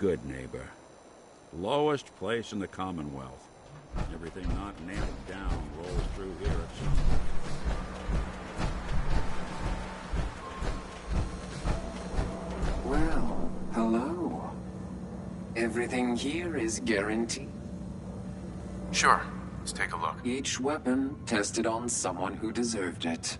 good neighbor. Lowest place in the Commonwealth. Everything not nailed down rolls through here at some point. Well, hello. Everything here is guaranteed. Sure. Let's take a look. Each weapon tested on someone who deserved it.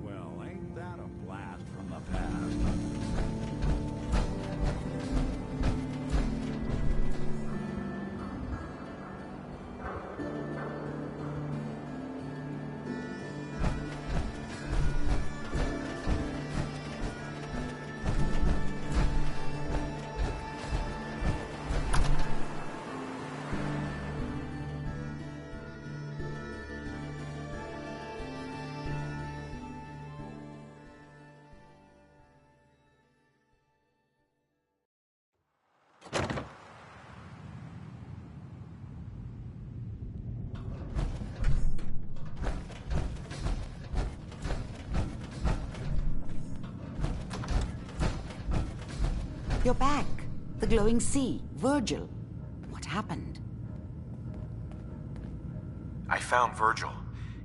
Well, ain't that a blast from the past? You're back. The glowing sea. Virgil. What happened? I found Virgil.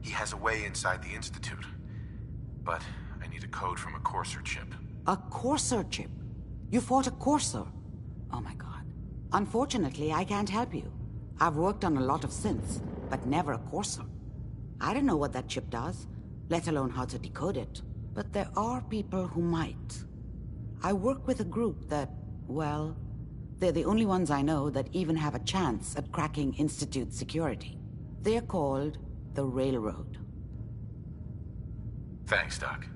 He has a way inside the Institute. But I need a code from a Courser chip. A Courser chip? You fought a Courser? Oh my god. Unfortunately, I can't help you. I've worked on a lot of synths, but never a Courser. I don't know what that chip does, let alone how to decode it. But there are people who might. I work with a group that, well, they're the only ones I know that even have a chance at cracking Institute security. They're called the Railroad. Thanks, Doc.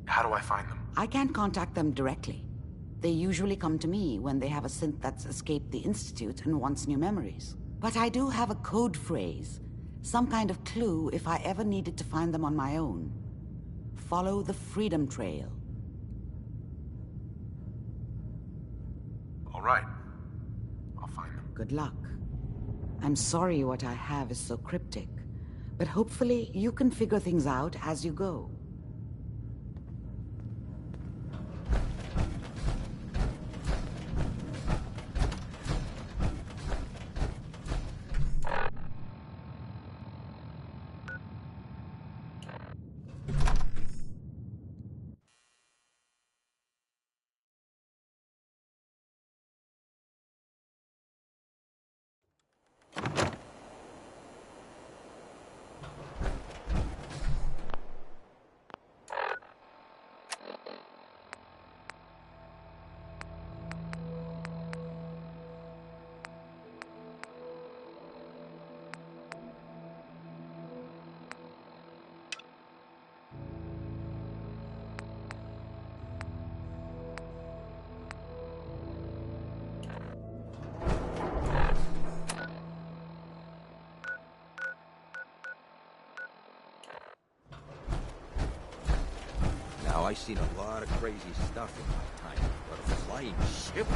How do I find them? I can't contact them directly. They usually come to me when they have a synth that's escaped the Institute and wants new memories. But I do have a code phrase, some kind of clue if I ever needed to find them on my own. Follow the Freedom Trail. All right. I'll find them. Good luck. I'm sorry what I have is so cryptic, but hopefully you can figure things out as you go. seen a lot of crazy stuff in my time, but a flying ship?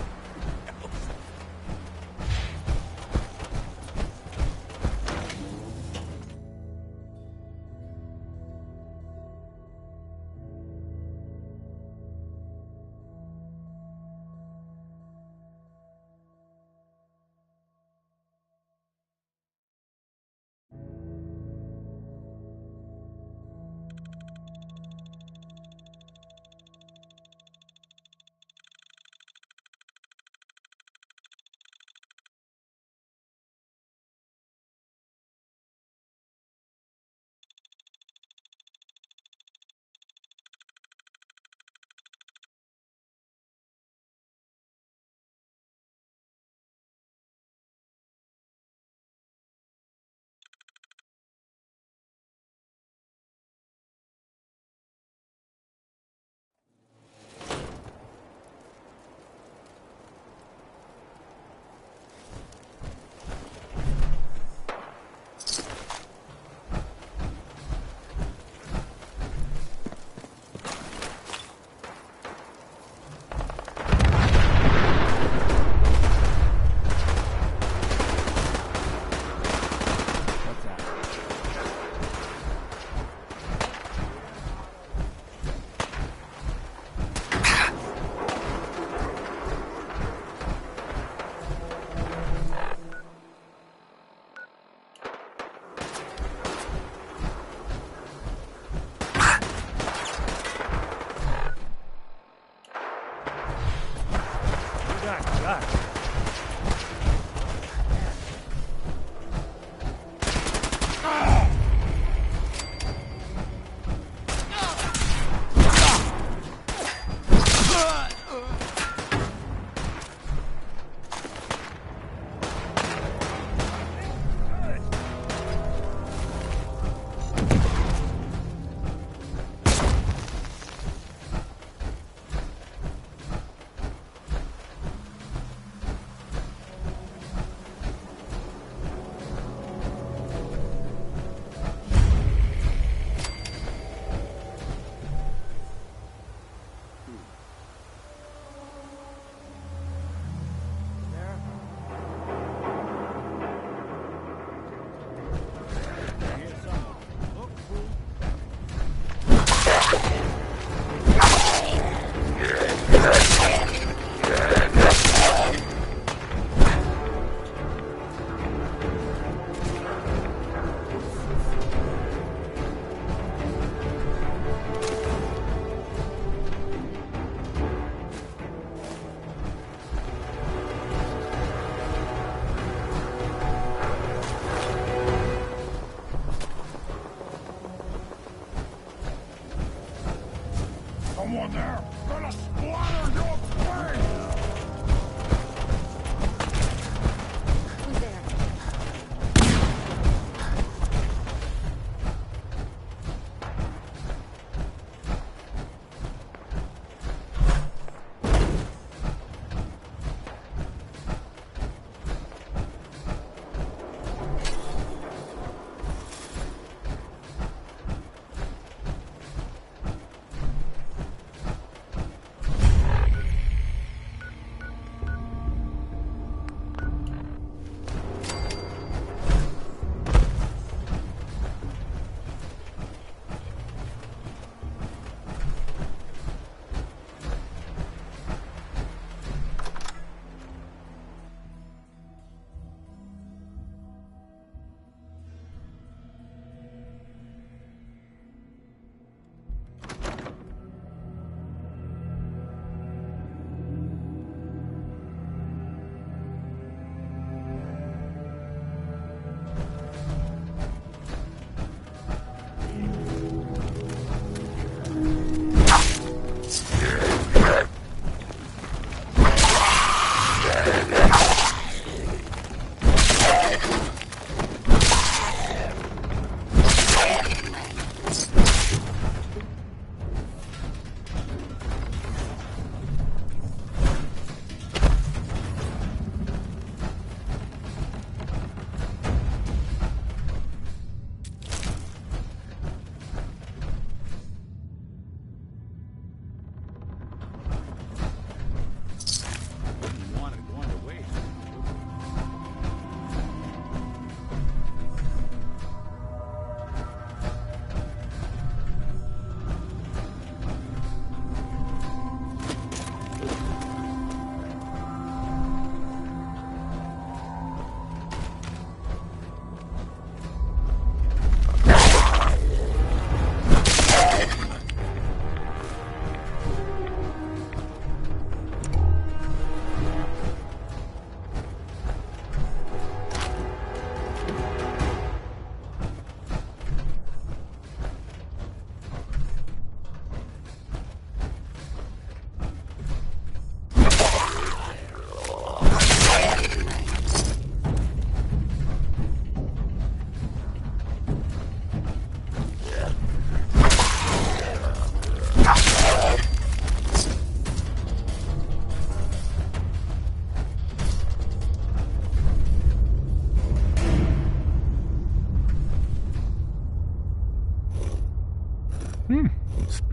Someone there! Gonna splatter your face! Who's there?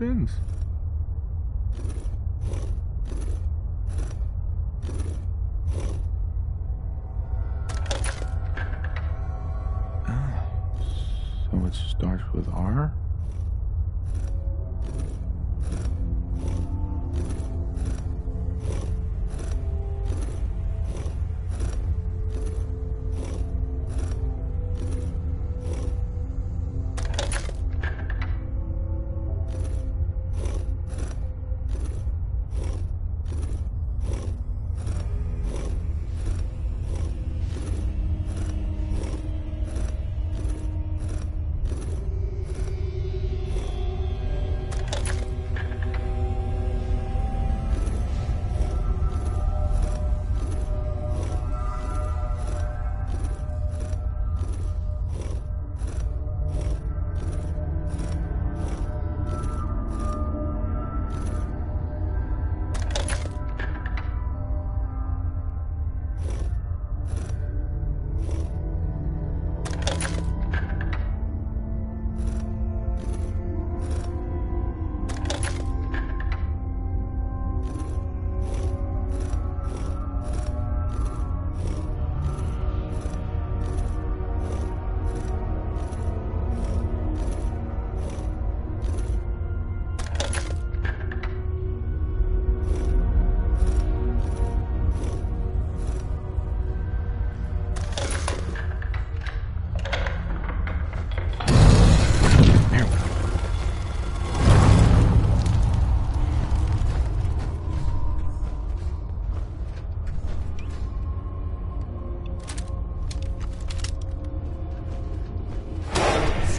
weapons? Oh, so it starts with R?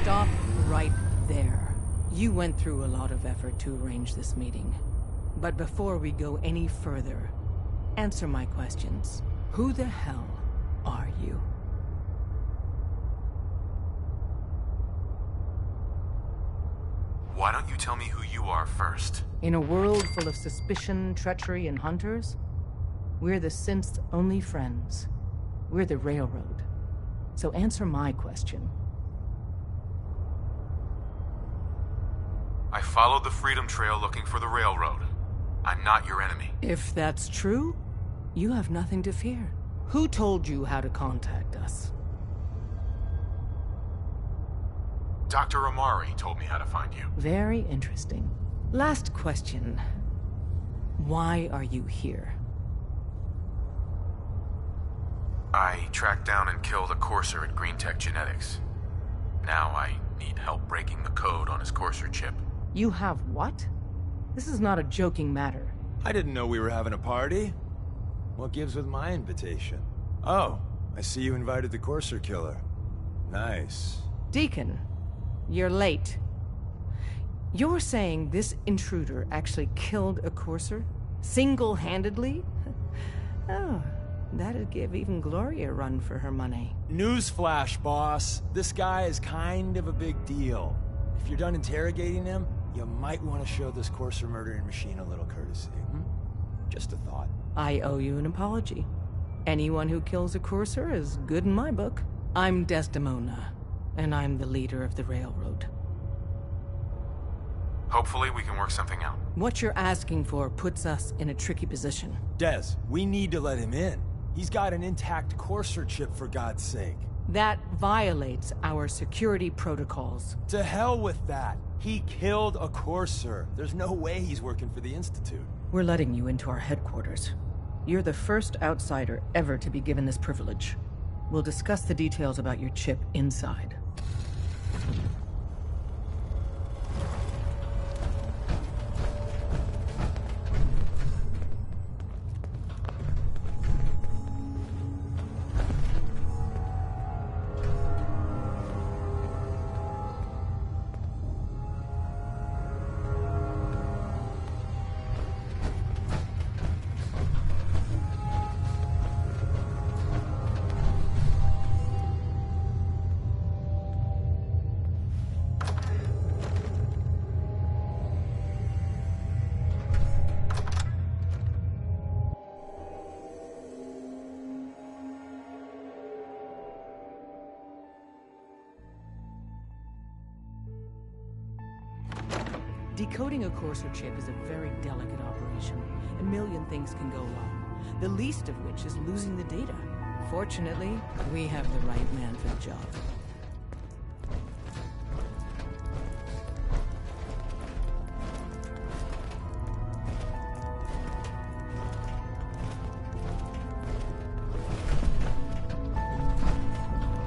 Stop right there. You went through a lot of effort to arrange this meeting. But before we go any further, answer my questions. Who the hell are you? Why don't you tell me who you are first? In a world full of suspicion, treachery, and hunters, we're the synth's only friends. We're the Railroad. So answer my question. I followed the Freedom Trail looking for the Railroad. I'm not your enemy. If that's true, you have nothing to fear. Who told you how to contact us? Dr. Amari told me how to find you. Very interesting. Last question. Why are you here? I tracked down and killed a Courser at Green Tech Genetics. Now I need help breaking the code on his Courser chip. You have what? This is not a joking matter. I didn't know we were having a party. What gives with my invitation? Oh, I see you invited the Courser killer. Nice. Deacon, you're late. You're saying this intruder actually killed a Courser? Single-handedly? Oh, that'd give even Gloria a run for her money. Newsflash, boss. This guy is kind of a big deal. If you're done interrogating him, you might want to show this Courser murdering machine a little courtesy. Just a thought. I owe you an apology. Anyone who kills a Courser is good in my book. I'm Desdemona, and I'm the leader of the Railroad. Hopefully we can work something out. What you're asking for puts us in a tricky position. Des, we need to let him in. He's got an intact Courser chip, for God's sake. That violates our security protocols. To hell with that. He killed a Courser. There's no way he's working for the Institute. We're letting you into our headquarters. You're the first outsider ever to be given this privilege. We'll discuss the details about your chip inside. Decoding a Courser chip is a very delicate operation. A million things can go wrong, the least of which is losing the data. Fortunately, we have the right man for the job.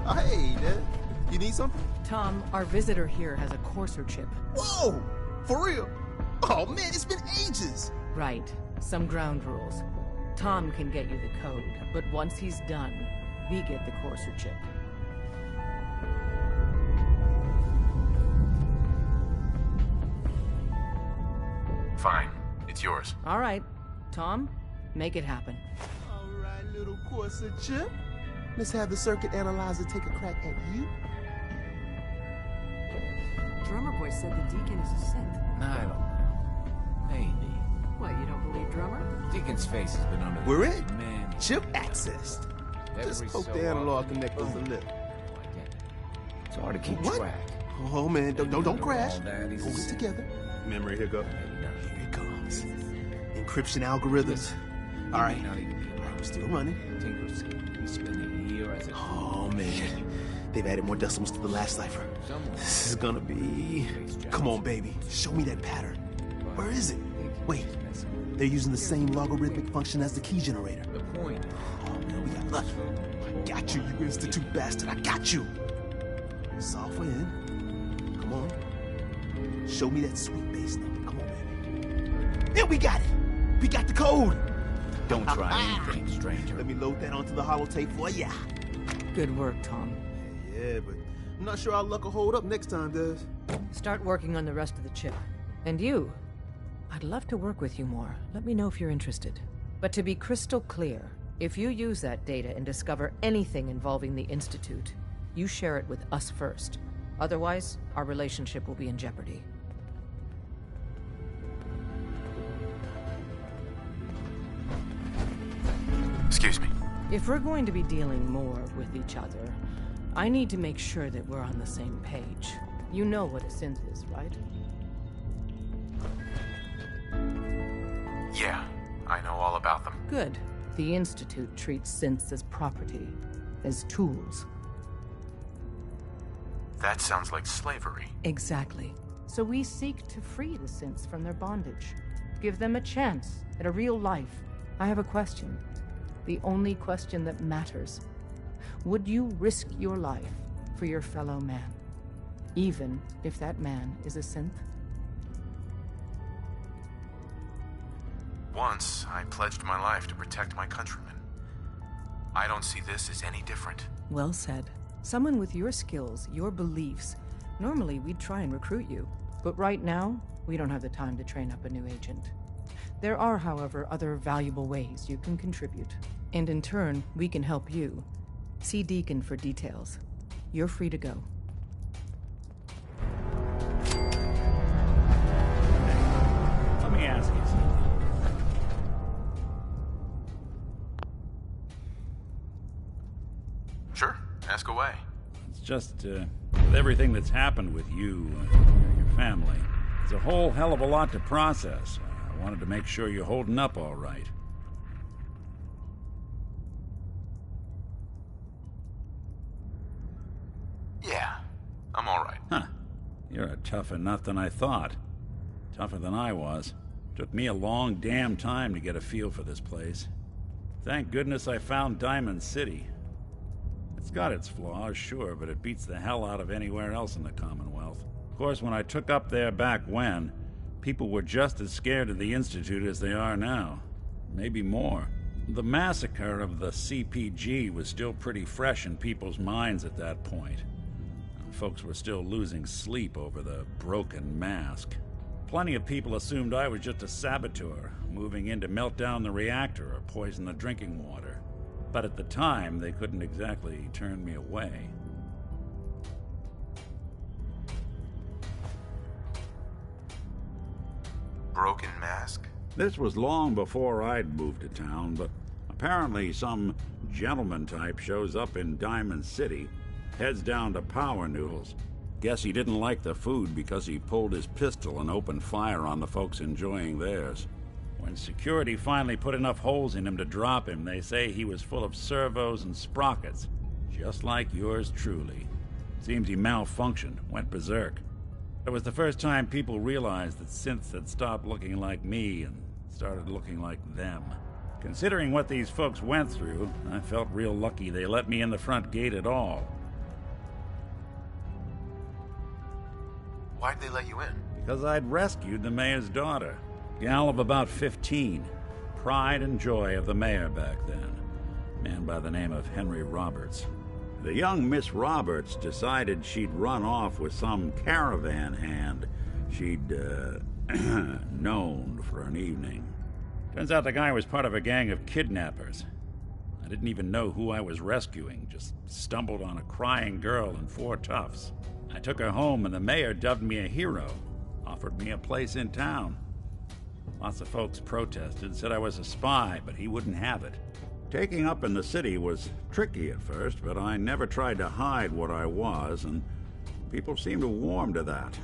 Hey, Dad. You need something? Tom, our visitor here has a Courser chip. Whoa! For real? Oh, man, it's been ages! Right. Some ground rules. Tom can get you the code, but once he's done, we get the Courser chip. Fine. It's yours. All right. Tom, make it happen. All right, little Corsa chip. Let's have the circuit analyzer take a crack at you. Drummer Boy said the Deacon is a synth. I don't know. Maybe. What, you don't believe Drummer? Deacon's face has been under the We're in. man. Chip accessed. Just poke the analog connectors a little. It's hard to keep What? track. Oh, man, don't crash. That is Hold it together. Memory hiccup. Maybe not. Here it comes. Encryption algorithms. All right. Not even be right. We're still running. Tinker's we spend a year as a Oh, man. They've added more decimals to the last cipher. This is gonna be... Come on, baby. Show me that pattern. Where is it? Wait. They're using the same logarithmic function as the key generator. The point. Oh, man, we got luck. I got you, you institute bastard. I got you. Software in. Come on. Show me that sweet bass number. Come on, baby. There, we got it. We got the code. Don't try anything, stranger. Let me load that onto the holotape for ya. Good work, Tom. Yeah, but I'm not sure our luck will hold up next time, Des. Start working on the rest of the chip. And you, I'd love to work with you more. Let me know if you're interested. But to be crystal clear, if you use that data and discover anything involving the Institute, you share it with us first. Otherwise, our relationship will be in jeopardy. Excuse me. If we're going to be dealing more with each other, I need to make sure that we're on the same page. You know what a synth is, right? Yeah, I know all about them. Good. The Institute treats synths as property, as tools. That sounds like slavery. Exactly. So we seek to free the synths from their bondage. Give them a chance at a real life. I have a question. The only question that matters. Would you risk your life for your fellow man? Even if that man is a synth? Once, I pledged my life to protect my countrymen. I don't see this as any different. Well said. Someone with your skills, your beliefs. Normally, we'd try and recruit you. But right now, we don't have the time to train up a new agent. There are, however, other valuable ways you can contribute. And in turn, we can help you. See Deacon for details. You're free to go. Let me ask you something. Sure, ask away. It's just, with everything that's happened with you and your family, it's a whole hell of a lot to process. I wanted to make sure you're holding up all right. Yeah, I'm all right. Huh. You're a tougher nut than I thought. Tougher than I was. Took me a long damn time to get a feel for this place. Thank goodness I found Diamond City. It's got its flaws, sure, but it beats the hell out of anywhere else in the Commonwealth. Of course, when I took up there back when, people were just as scared of the Institute as they are now. Maybe more. The massacre of the CPG was still pretty fresh in people's minds at that point. Folks were still losing sleep over the broken mask. Plenty of people assumed I was just a saboteur, moving in to melt down the reactor or poison the drinking water. But at the time, they couldn't exactly turn me away. Broken mask? This was long before I'd moved to town, but apparently some gentleman type shows up in Diamond City, heads down to Power Noodles, Guess he didn't like the food because he pulled his pistol and opened fire on the folks enjoying theirs. When security finally put enough holes in him to drop him, they say he was full of servos and sprockets, just like yours truly. Seems he malfunctioned, went berserk. It was the first time people realized that synths had stopped looking like me and started looking like them. Considering what these folks went through, I felt real lucky they let me in the front gate at all. Why'd they let you in? Because I'd rescued the mayor's daughter. Gal of about 15. Pride and joy of the mayor back then. A man by the name of Henry Roberts. The young Miss Roberts decided she'd run off with some caravan hand she'd, known for an evening. Turns out the guy was part of a gang of kidnappers. I didn't even know who I was rescuing, just stumbled on a crying girl and 4 toughs. I took her home and the mayor dubbed me a hero, offered me a place in town. Lots of folks protested, said I was a spy, but he wouldn't have it. Taking up in the city was tricky at first, but I never tried to hide what I was, and people seemed to warm to that.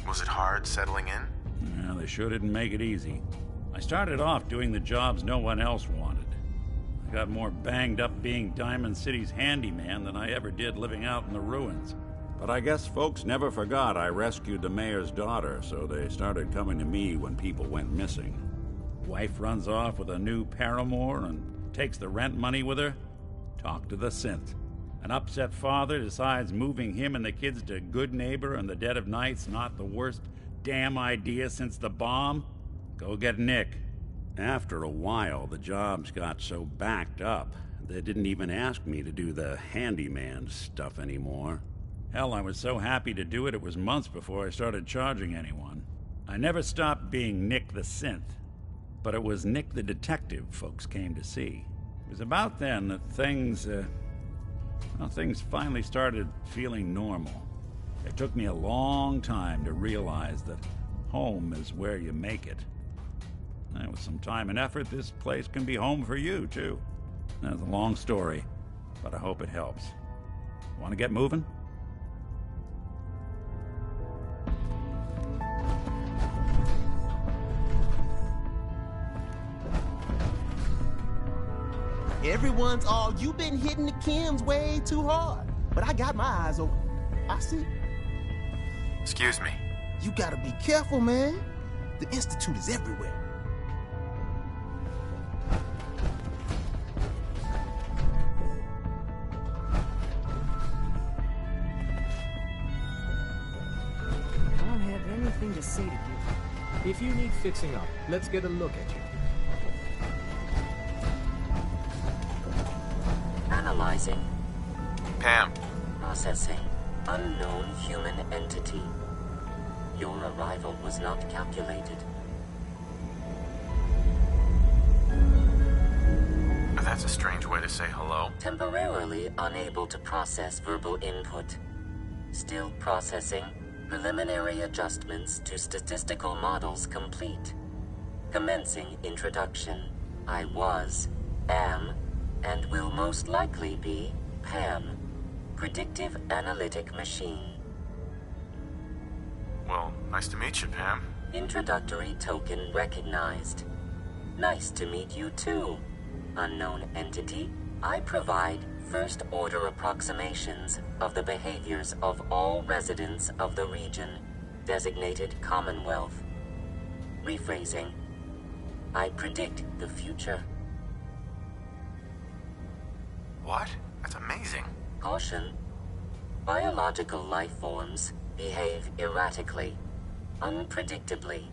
Was it hard settling in? Yeah, they sure didn't make it easy. I started off doing the jobs no one else wanted. I got more banged up being Diamond City's handyman than I ever did living out in the ruins. But I guess folks never forgot I rescued the mayor's daughter, so they started coming to me when people went missing. Wife runs off with a new paramour and takes the rent money with her. Talk to the synth. An upset father decides moving him and the kids to Good Neighbor in the dead of night's not the worst damn idea since the bomb. Go get Nick. After a while, the jobs got so backed up, they didn't even ask me to do the handyman stuff anymore. Hell, I was so happy to do it, it was months before I started charging anyone. I never stopped being Nick the Synth, but it was Nick the Detective folks came to see. It was about then that things finally started feeling normal. It took me a long time to realize that home is where you make it. And with some time and effort, this place can be home for you, too. That's a long story, but I hope it helps. Want to get moving? Everyone's all, you've been hitting the chems way too hard. But I got my eyes open. I see. Excuse me. You gotta be careful, man. The Institute is everywhere. I don't have anything to say to you. If you need fixing up, let's get a look at you. Analyzing. Pam. Processing. Unknown human entity. Your arrival was not calculated. That's a strange way to say hello. Temporarily unable to process verbal input. Still processing. Preliminary adjustments to statistical models complete. Commencing introduction. I was, am, and will most likely be Pam, Predictive Analytic Machine. Well, nice to meet you, Pam. Introductory token recognized. Nice to meet you too, unknown entity. I provide first-order approximations of the behaviors of all residents of the region, designated Commonwealth. Rephrasing. I predict the future. What? That's amazing. Caution. Biological life forms behave erratically, unpredictably.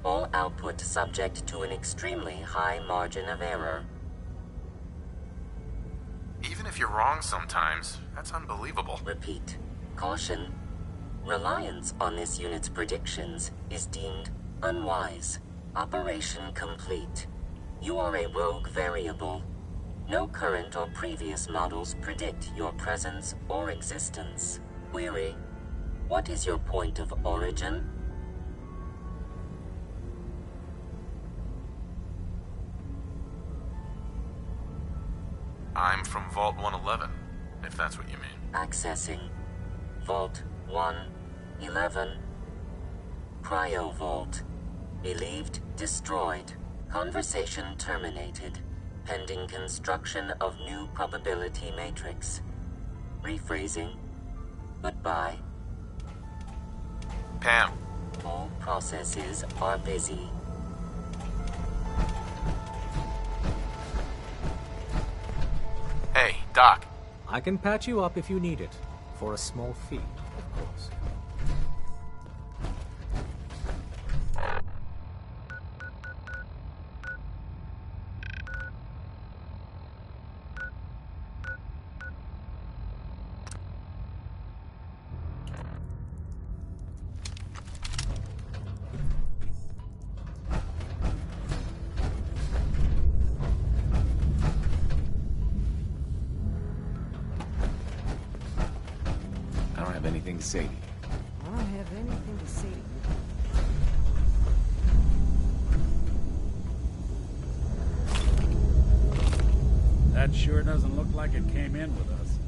All output subject to an extremely high margin of error. Even if you're wrong sometimes, that's unbelievable. Repeat. Caution. Reliance on this unit's predictions is deemed unwise. Operation complete. You are a rogue variable. No current or previous models predict your presence or existence. Query. What is your point of origin? I'm from Vault 111. if that's what you mean. Accessing. Vault 111. Cryo Vault. Believed destroyed. Conversation terminated. Pending construction of new probability matrix. Rephrasing. Goodbye. Pam. All processes are busy. Hey, Doc. I can patch you up if you need it. For a small fee, of course. I don't have anything to say to you. I don't have anything to say to you. That sure doesn't look like it came in with us.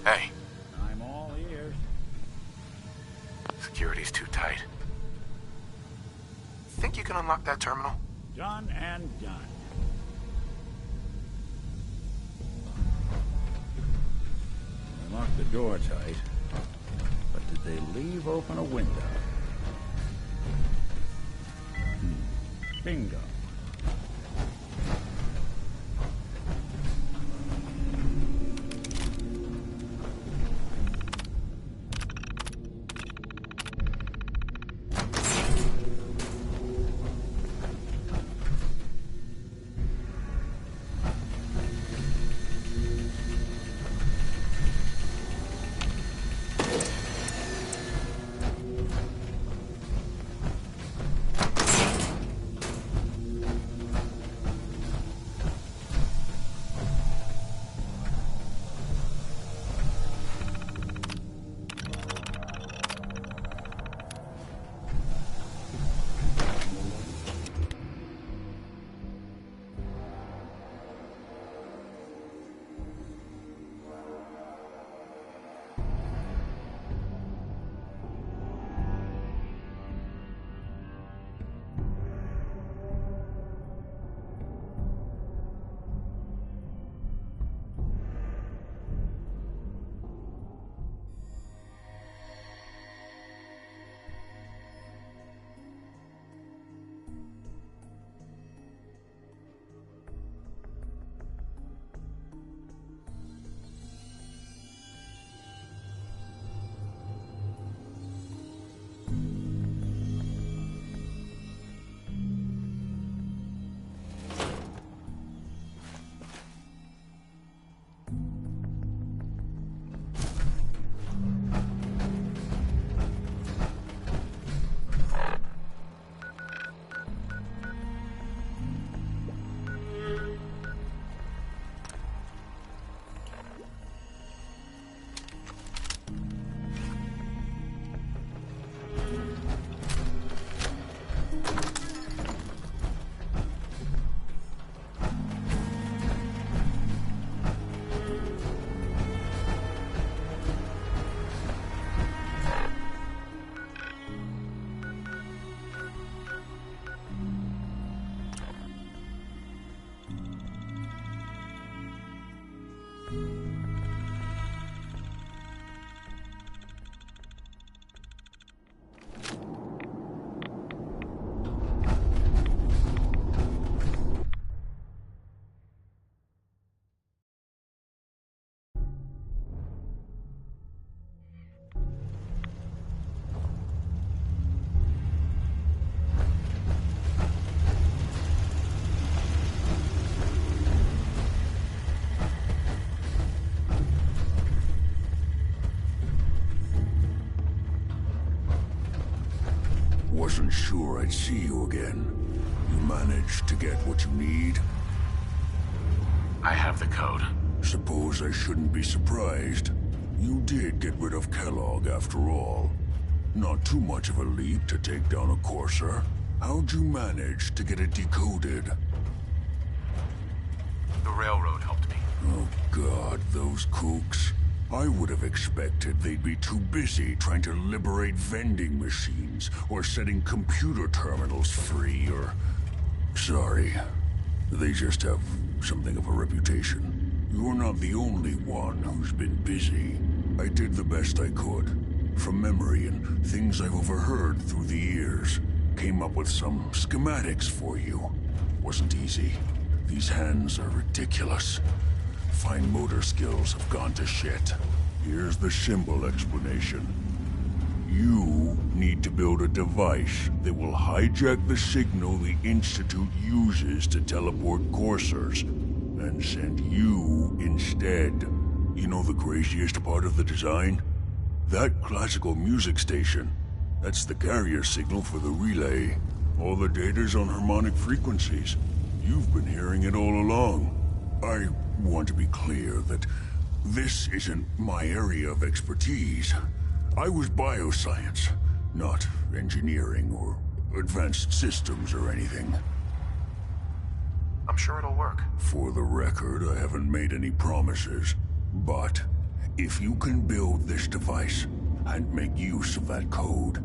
Hey. I'm all ears. Security's too tight. Think you can unlock that terminal? Done and done. They locked the door tight, but did they leave open a window? Bingo. Wasn't sure I'd see you again. You managed to get what you need? I have the code. Suppose I shouldn't be surprised. You did get rid of Kellogg after all. Not too much of a leap to take down a Courser. How'd you manage to get it decoded? The railroad helped me. Oh God, those kooks. I would have expected they'd be too busy trying to liberate vending machines or setting computer terminals free or... Sorry. They just have something of a reputation. You're not the only one who's been busy. I did the best I could. From memory and things I've overheard through the years. Came up with some schematics for you. Wasn't easy. These hands are ridiculous. Fine motor skills have gone to shit. Here's the symbol explanation. You need to build a device that will hijack the signal the Institute uses to teleport coursers, and send you instead. You know the craziest part of the design? That classical music station. That's the carrier signal for the relay. All the data's on harmonic frequencies. You've been hearing it all along. I want to be clear that this isn't my area of expertise. I was bioscience, not engineering or advanced systems or anything. I'm sure it'll work. For the record, I haven't made any promises. But if you can build this device and make use of that code,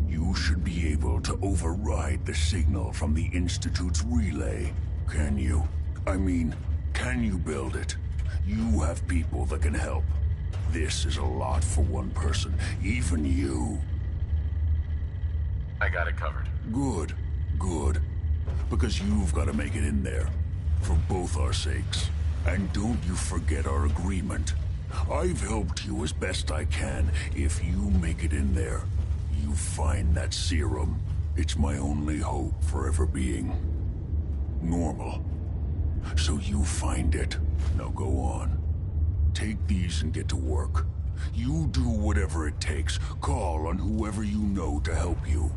you should be able to override the signal from the Institute's relay. Can you? I mean, can you build it? You have people that can help. This is a lot for one person, even you. I got it covered. Good, good. Because you've got to make it in there. For both our sakes. And don't you forget our agreement. I've helped you as best I can. If you make it in there, you find that serum. It's my only hope for ever being normal. So you find it. Now go on. Take these and get to work. You do whatever it takes. Call on whoever you know to help you.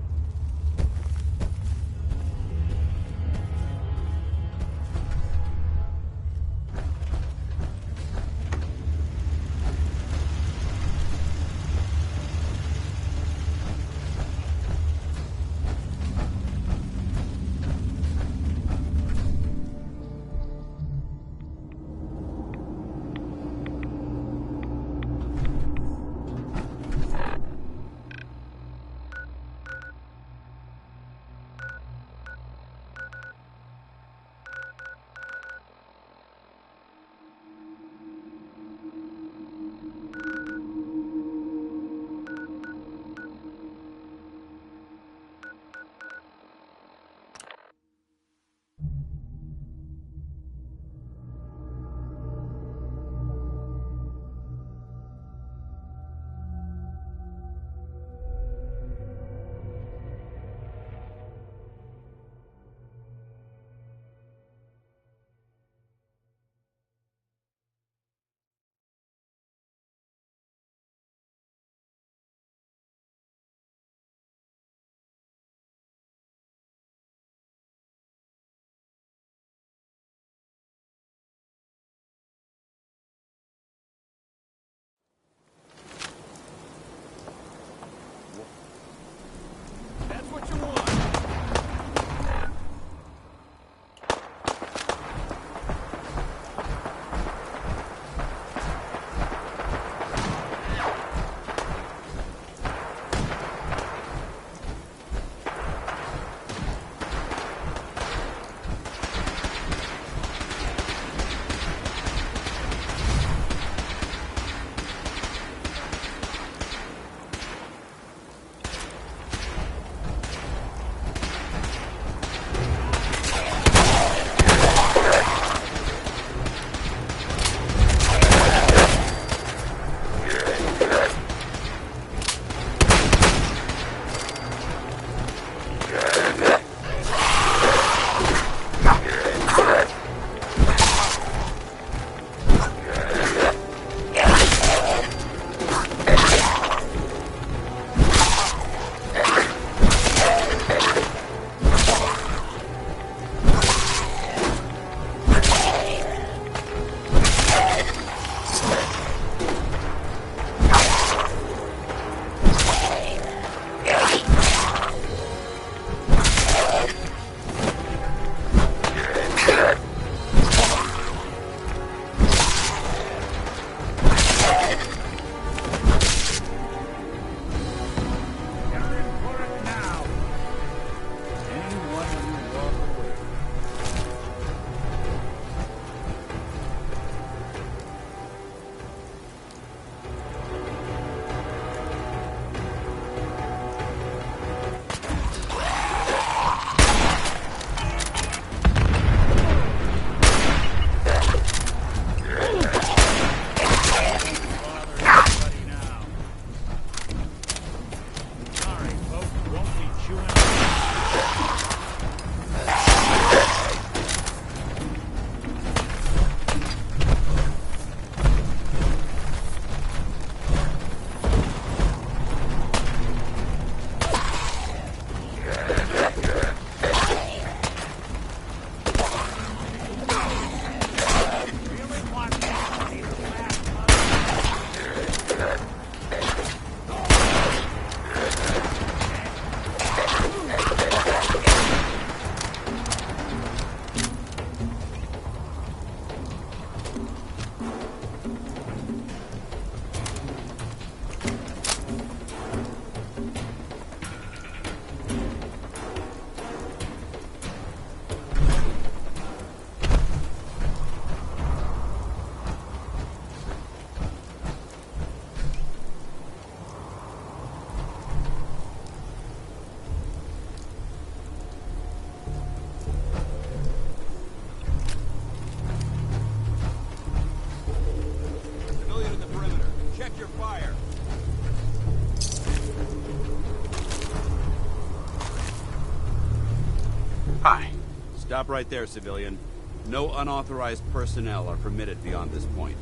Stop right there, civilian. No unauthorized personnel are permitted beyond this point.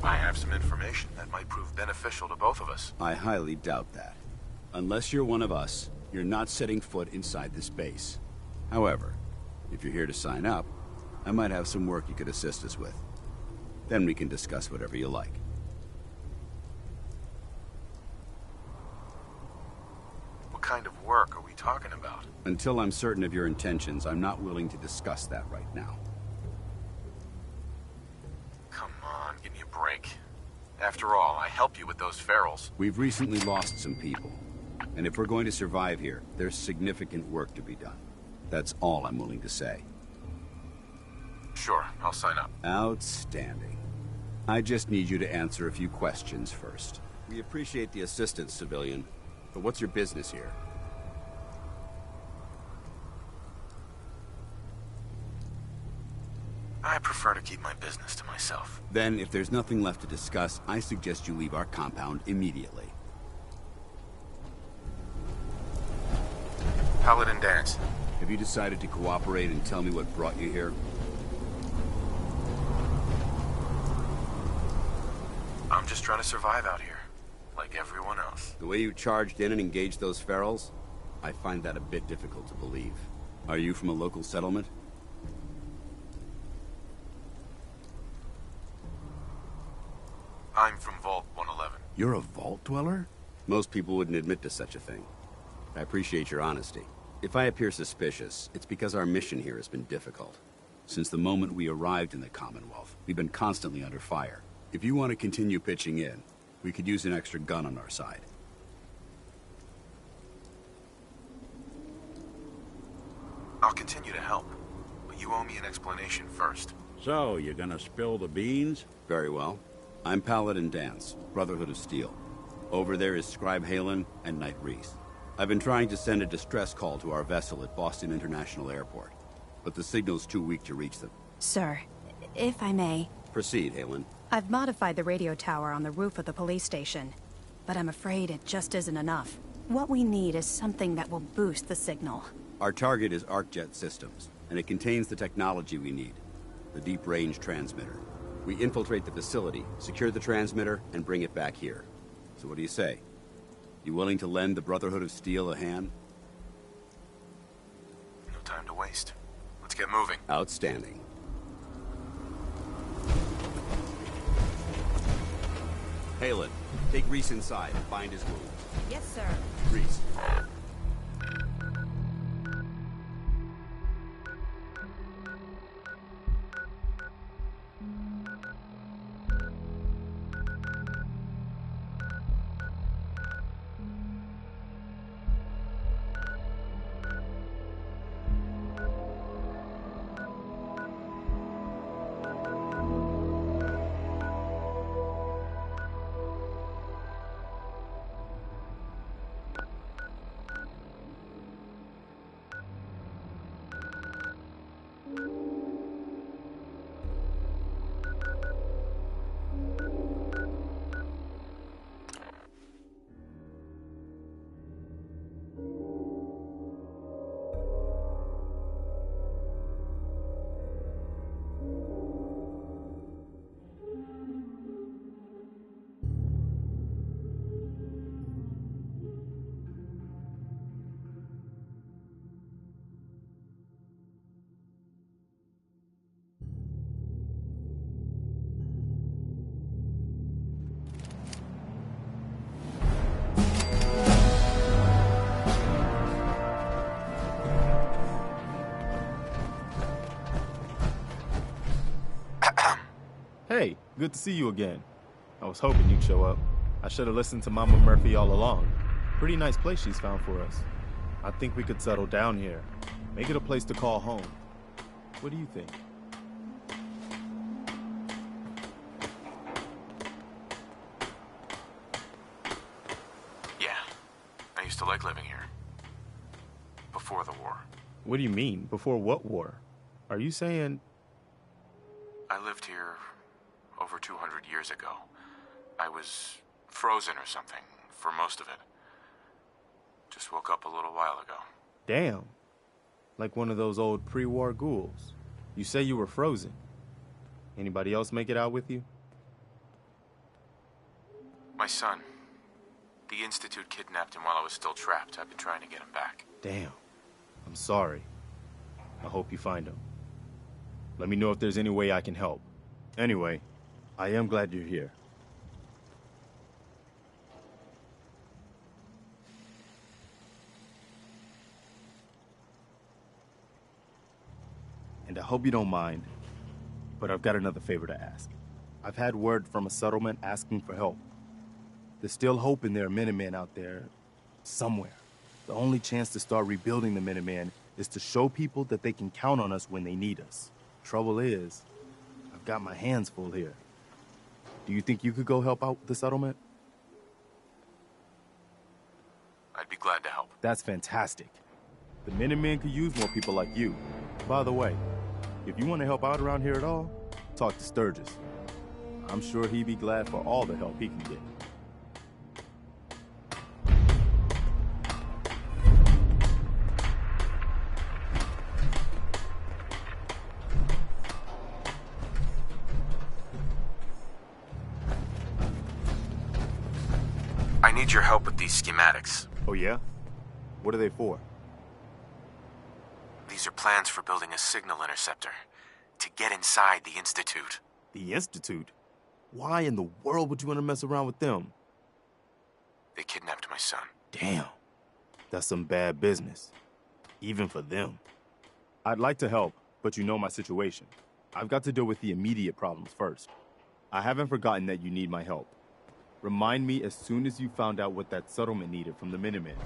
I have some information that might prove beneficial to both of us. I highly doubt that. Unless you're one of us, you're not setting foot inside this base. However, if you're here to sign up, I might have some work you could assist us with. Then we can discuss whatever you like. What kind of work are we talking about? Until I'm certain of your intentions, I'm not willing to discuss that right now. Come on, give me a break. After all, I helped you with those ferals. We've recently lost some people. And if we're going to survive here, there's significant work to be done. That's all I'm willing to say. Sure, I'll sign up. Outstanding. I just need you to answer a few questions first. We appreciate the assistance, civilian. But what's your business here? I prefer to keep my business to myself. Then, if there's nothing left to discuss, I suggest you leave our compound immediately. Paladin Danse. Have you decided to cooperate and tell me what brought you here? I'm just trying to survive out here, like everyone else. The way you charged in and engaged those ferals, I find that a bit difficult to believe. Are you from a local settlement? I'm from Vault 111. You're a vault dweller? Most people wouldn't admit to such a thing. I appreciate your honesty. If I appear suspicious, it's because our mission here has been difficult. Since the moment we arrived in the Commonwealth, we've been constantly under fire. If you want to continue pitching in, we could use an extra gun on our side. I'll continue to help, but you owe me an explanation first. So, you gonna spill the beans? Very well. I'm Paladin Danse, Brotherhood of Steel. Over there is Scribe Haylen and Knight Reese. I've been trying to send a distress call to our vessel at Boston International Airport, but the signal's too weak to reach them. Sir, if I may... Proceed, Haylen. I've modified the radio tower on the roof of the police station, but I'm afraid it just isn't enough. What we need is something that will boost the signal. Our target is ArcJet Systems, and it contains the technology we need, the deep-range transmitter. We infiltrate the facility, secure the transmitter, and bring it back here. So what do you say? You willing to lend the Brotherhood of Steel a hand? No time to waste. Let's get moving. Outstanding. Haylen, take Reese inside and bind his wound. Yes, sir. Reese. Hey, good to see you again. I was hoping you'd show up. I should have listened to Mama Murphy all along. Pretty nice place she's found for us. I think we could settle down here. Make it a place to call home. What do you think? Yeah. I used to like living here. Before the war. What do you mean? Before what war? Are you saying... I lived here over 200 years ago. I was frozen or something for most of it. Just woke up a little while ago. Damn. Like one of those old pre-war ghouls. You say you were frozen. Anybody else make it out with you? My son. The Institute kidnapped him while I was still trapped. I've been trying to get him back. Damn. I'm sorry. I hope you find him. Let me know if there's any way I can help. Anyway, I am glad you're here. And I hope you don't mind, but I've got another favor to ask. I've had word from a settlement asking for help. There's still hope in there are Minutemen out there somewhere. The only chance to start rebuilding the Minutemen is to show people that they can count on us when they need us. Trouble is, I've got my hands full here. Do you think you could go help out the settlement? I'd be glad to help. That's fantastic. The Minutemen could use more people like you. By the way, if you want to help out around here at all, talk to Sturgis. I'm sure he'd be glad for all the help he can get. I need your help with these schematics. Oh yeah? What are they for? These are plans for building a signal interceptor to get inside the Institute. The Institute? Why in the world would you want to mess around with them? They kidnapped my son. Damn. That's some bad business. Even for them. I'd like to help, but you know my situation. I've got to deal with the immediate problems first. I haven't forgotten that you need my help. Remind me as soon as you found out what that settlement needed from the Minutemen.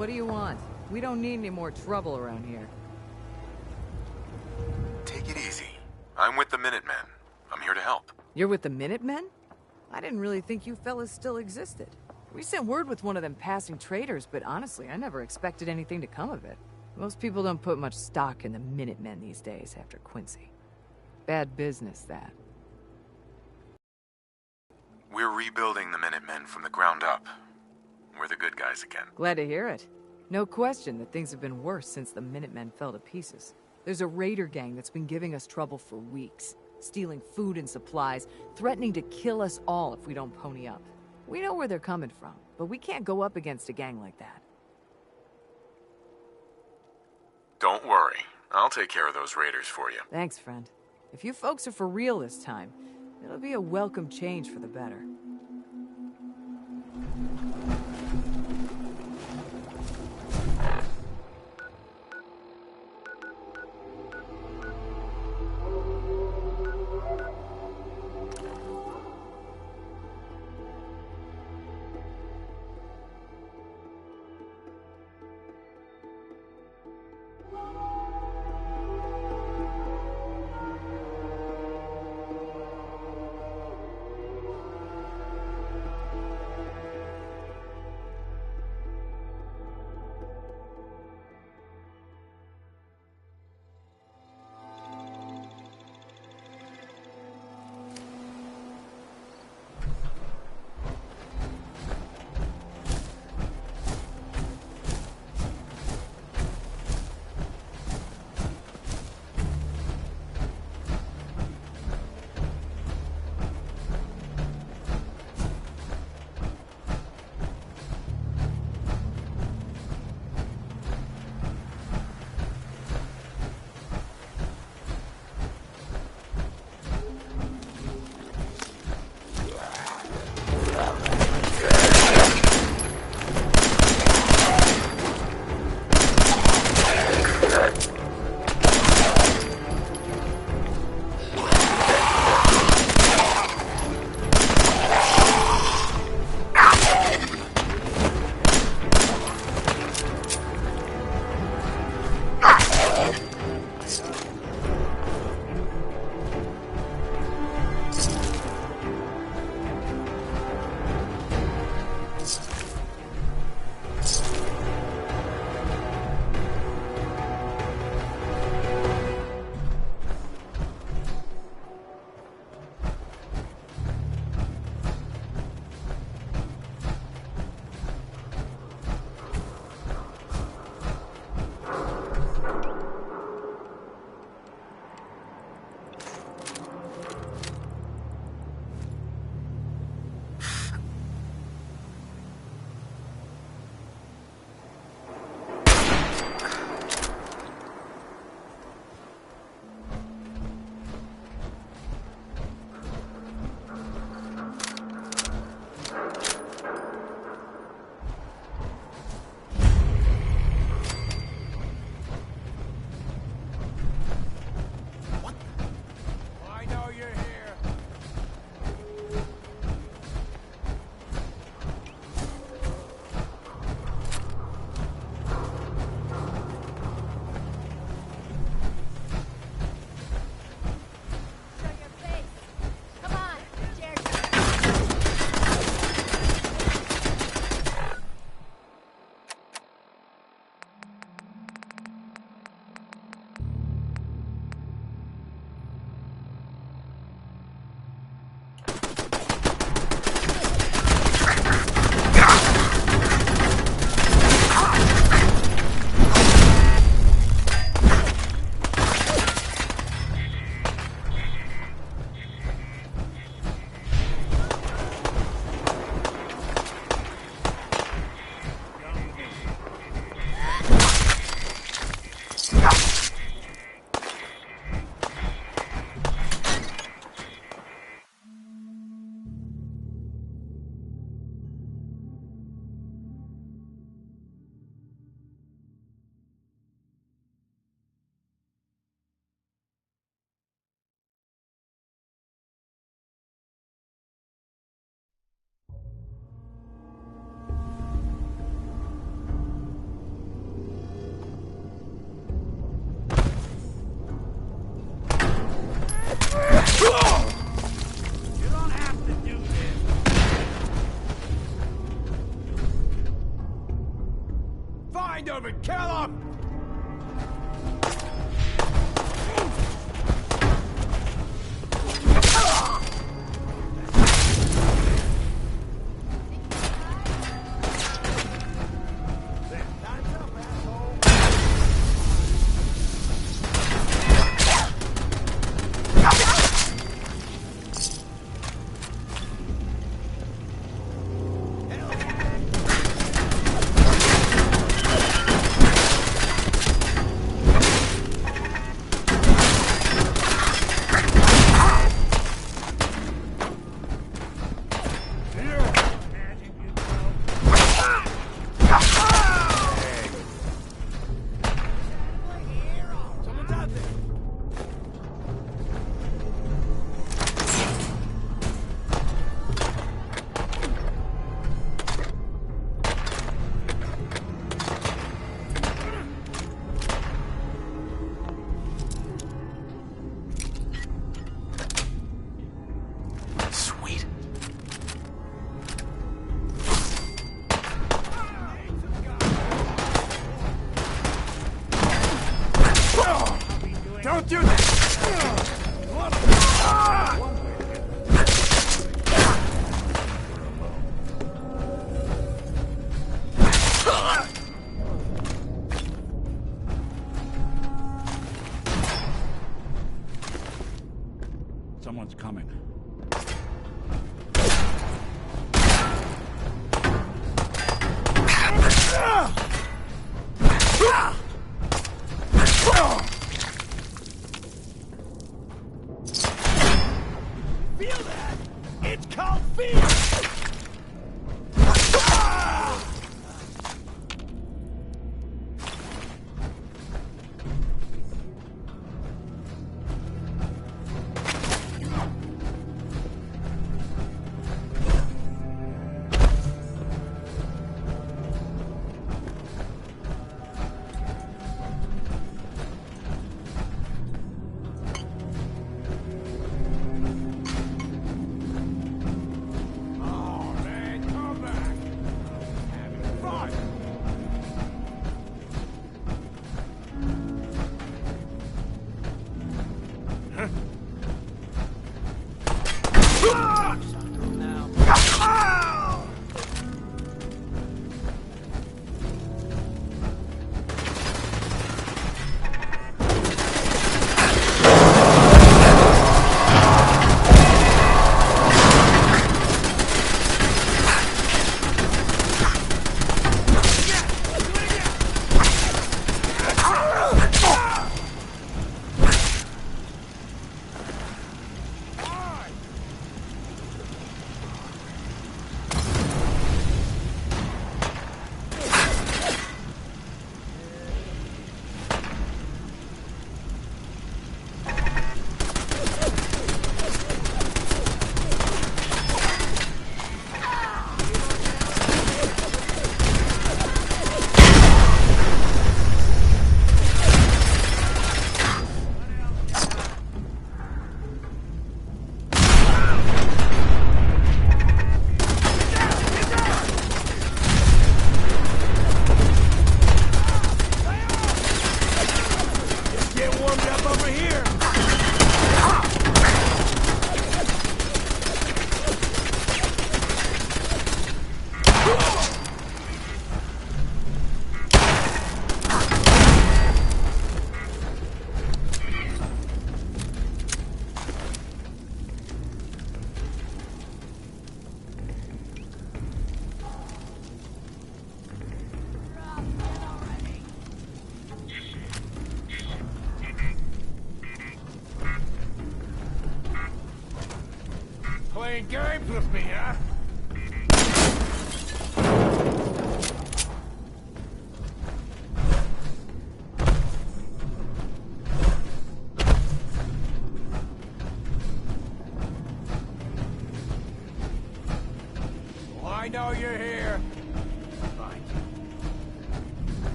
What do you want? We don't need any more trouble around here. Take it easy. I'm with the Minutemen. I'm here to help. You're with the Minutemen? I didn't really think you fellas still existed. We sent word with one of them passing traders, but honestly, I never expected anything to come of it. Most people don't put much stock in the Minutemen these days after Quincy. Bad business, that. We're rebuilding the Minutemen from the ground up. We're the good guys again. Glad to hear it. No question that things have been worse since the Minutemen fell to pieces. There's a raider gang that's been giving us trouble for weeks, stealing food and supplies, threatening to kill us all if we don't pony up. We know where they're coming from, but we can't go up against a gang like that. Don't worry. I'll take care of those raiders for you. Thanks, friend. If you folks are for real this time, it'll be a welcome change for the better. of it! Kill him! Don't do that! Someone's coming. Feel that? It's called fear! Playing games with me, huh? Well, I know you're here. Fine.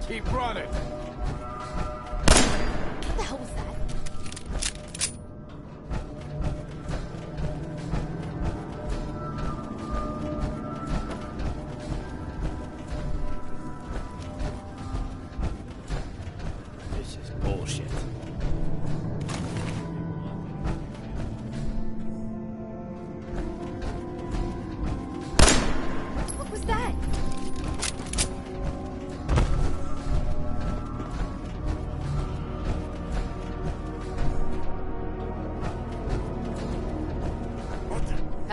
Keep running. What the hell was that?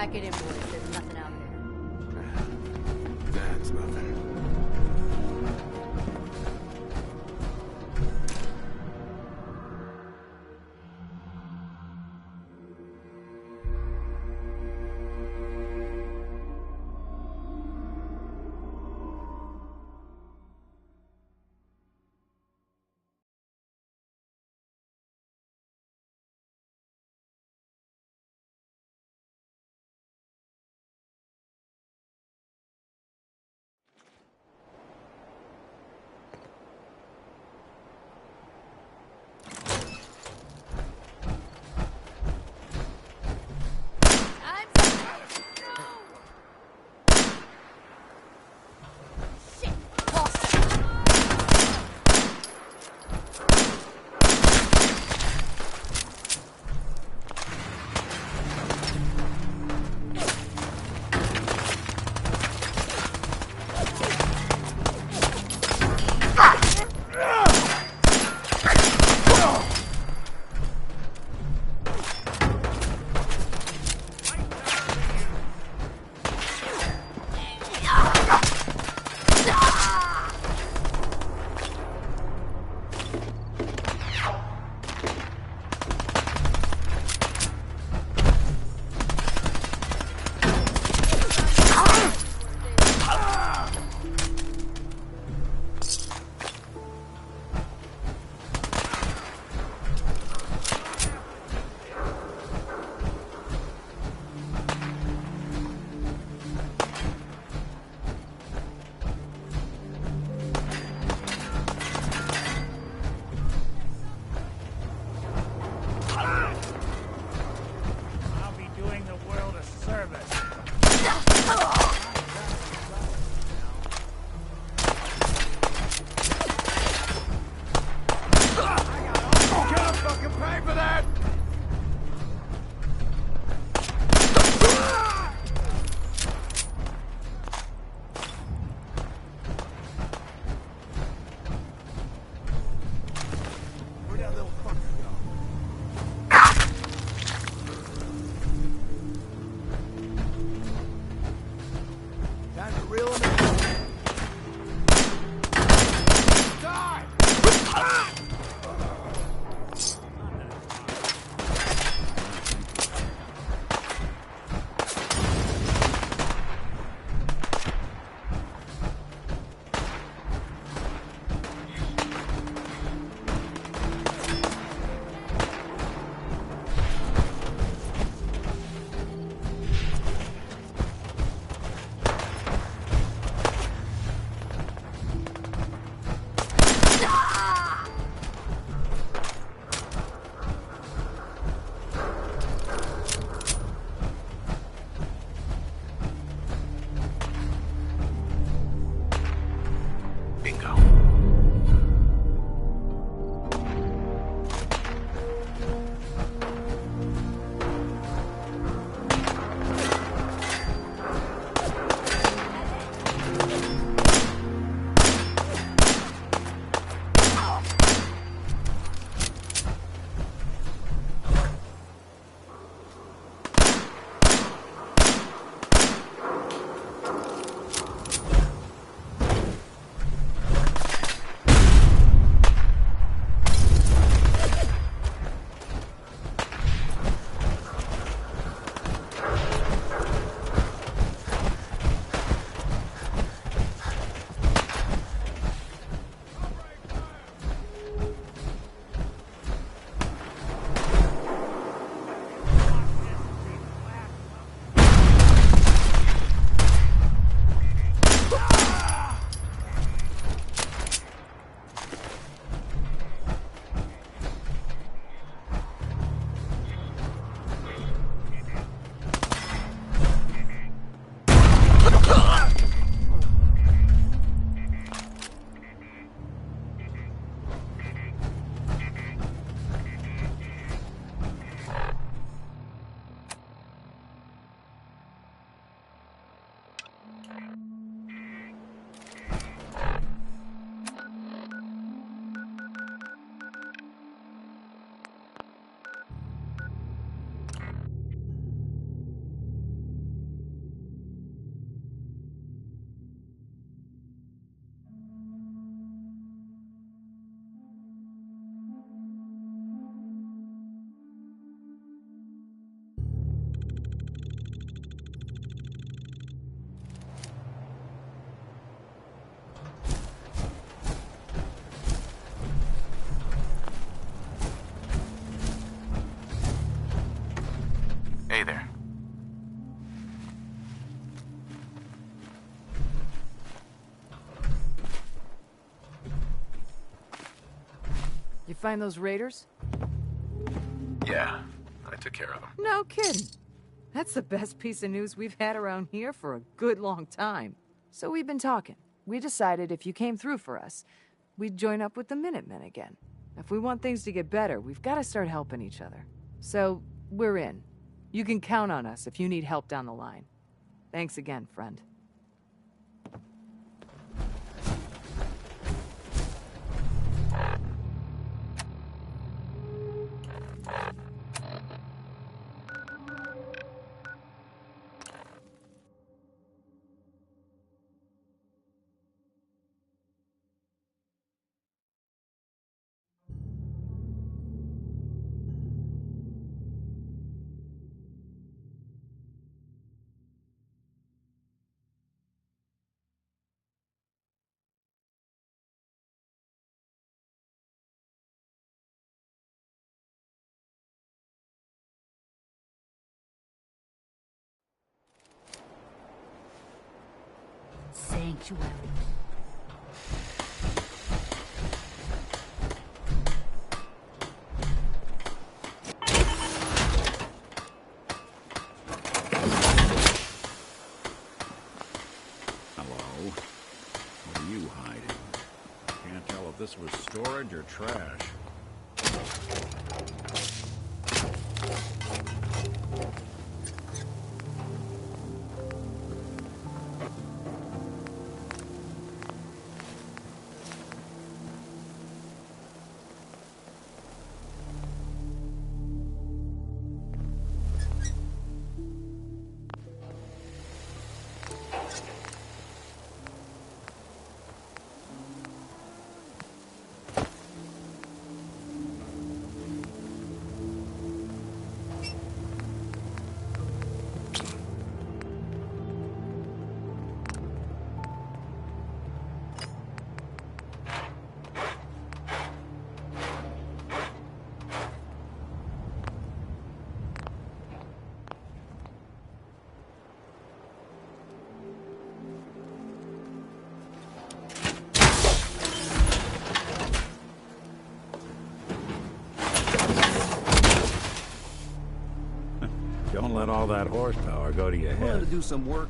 Pack it in, boys. There's nothing out there. That's nothing. You find those raiders? Yeah, I took care of them. No kidding. That's the best piece of news we've had around here for a good long time. So we've been talking. We decided if you came through for us, we'd join up with the Minutemen again. If we want things to get better, we've got to start helping each other. So, we're in. You can count on us if you need help down the line. Thanks again, friend. Sanctuary. Hello. What are you hiding? Can't tell if this was storage or trash. Don't let all that horsepower go to your head. To do some work.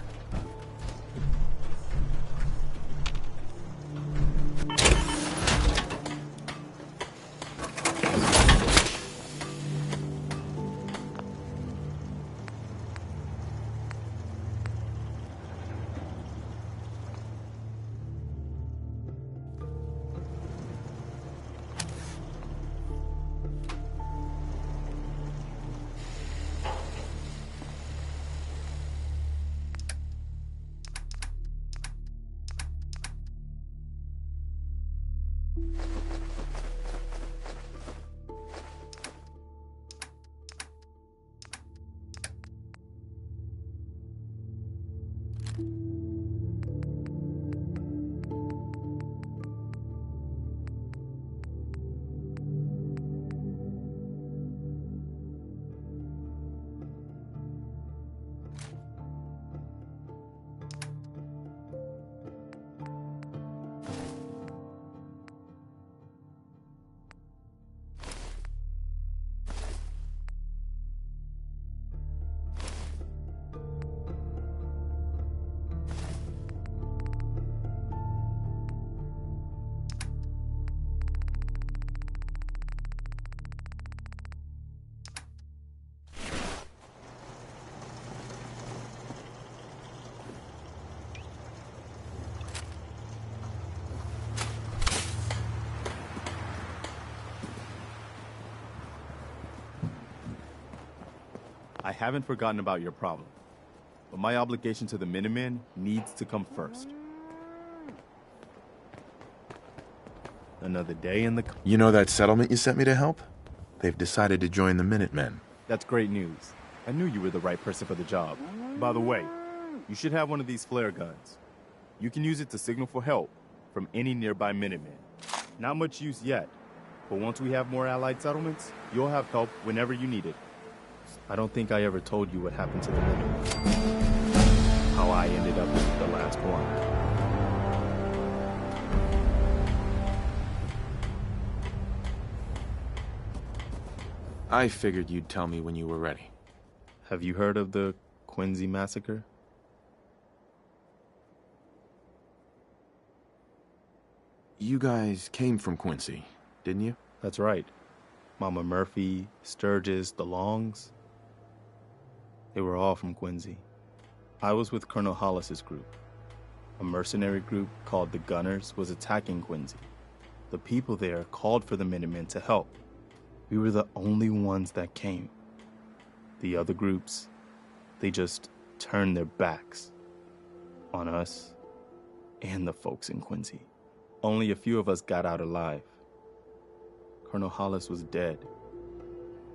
I haven't forgotten about your problem, but my obligation to the Minutemen needs to come first. Another day in the... You know that settlement you sent me to help? They've decided to join the Minutemen. That's great news. I knew you were the right person for the job. By the way, you should have one of these flare guns. You can use it to signal for help from any nearby Minutemen. Not much use yet, but once we have more allied settlements, you'll have help whenever you need it. I don't think I ever told you what happened to the Minutemen. How I ended up with the last one. I figured you'd tell me when you were ready. Have you heard of the Quincy Massacre? You guys came from Quincy, didn't you? That's right. Mama Murphy, Sturgis, the Longs. They were all from Quincy. I was with Colonel Hollis's group. A mercenary group called the Gunners was attacking Quincy. The people there called for the Minutemen to help. We were the only ones that came. The other groups, they just turned their backs on us and the folks in Quincy. Only a few of us got out alive. Colonel Hollis was dead,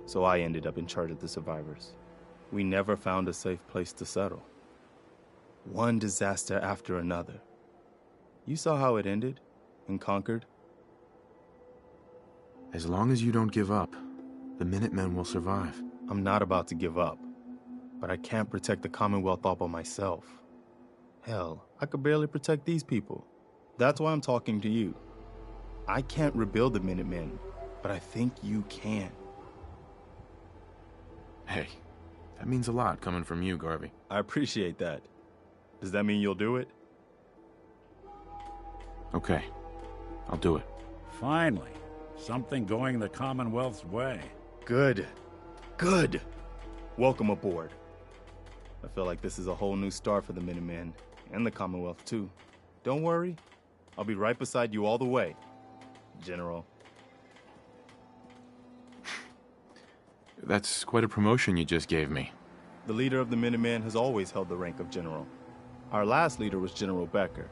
so I ended up in charge of the survivors. We never found a safe place to settle. One disaster after another. You saw how it ended in Concord? As long as you don't give up, the Minutemen will survive. I'm not about to give up, but I can't protect the Commonwealth all by myself. Hell, I could barely protect these people. That's why I'm talking to you. I can't rebuild the Minutemen, but I think you can. Hey, that means a lot coming from you, Garvey. I appreciate that. Does that mean you'll do it? Okay, I'll do it. Finally, something going the Commonwealth's way. Good. Good. Welcome aboard. I feel like this is a whole new start for the Minutemen, and the Commonwealth too. Don't worry, I'll be right beside you all the way, General. That's quite a promotion you just gave me. The leader of the Minutemen has always held the rank of General. Our last leader was General Becker.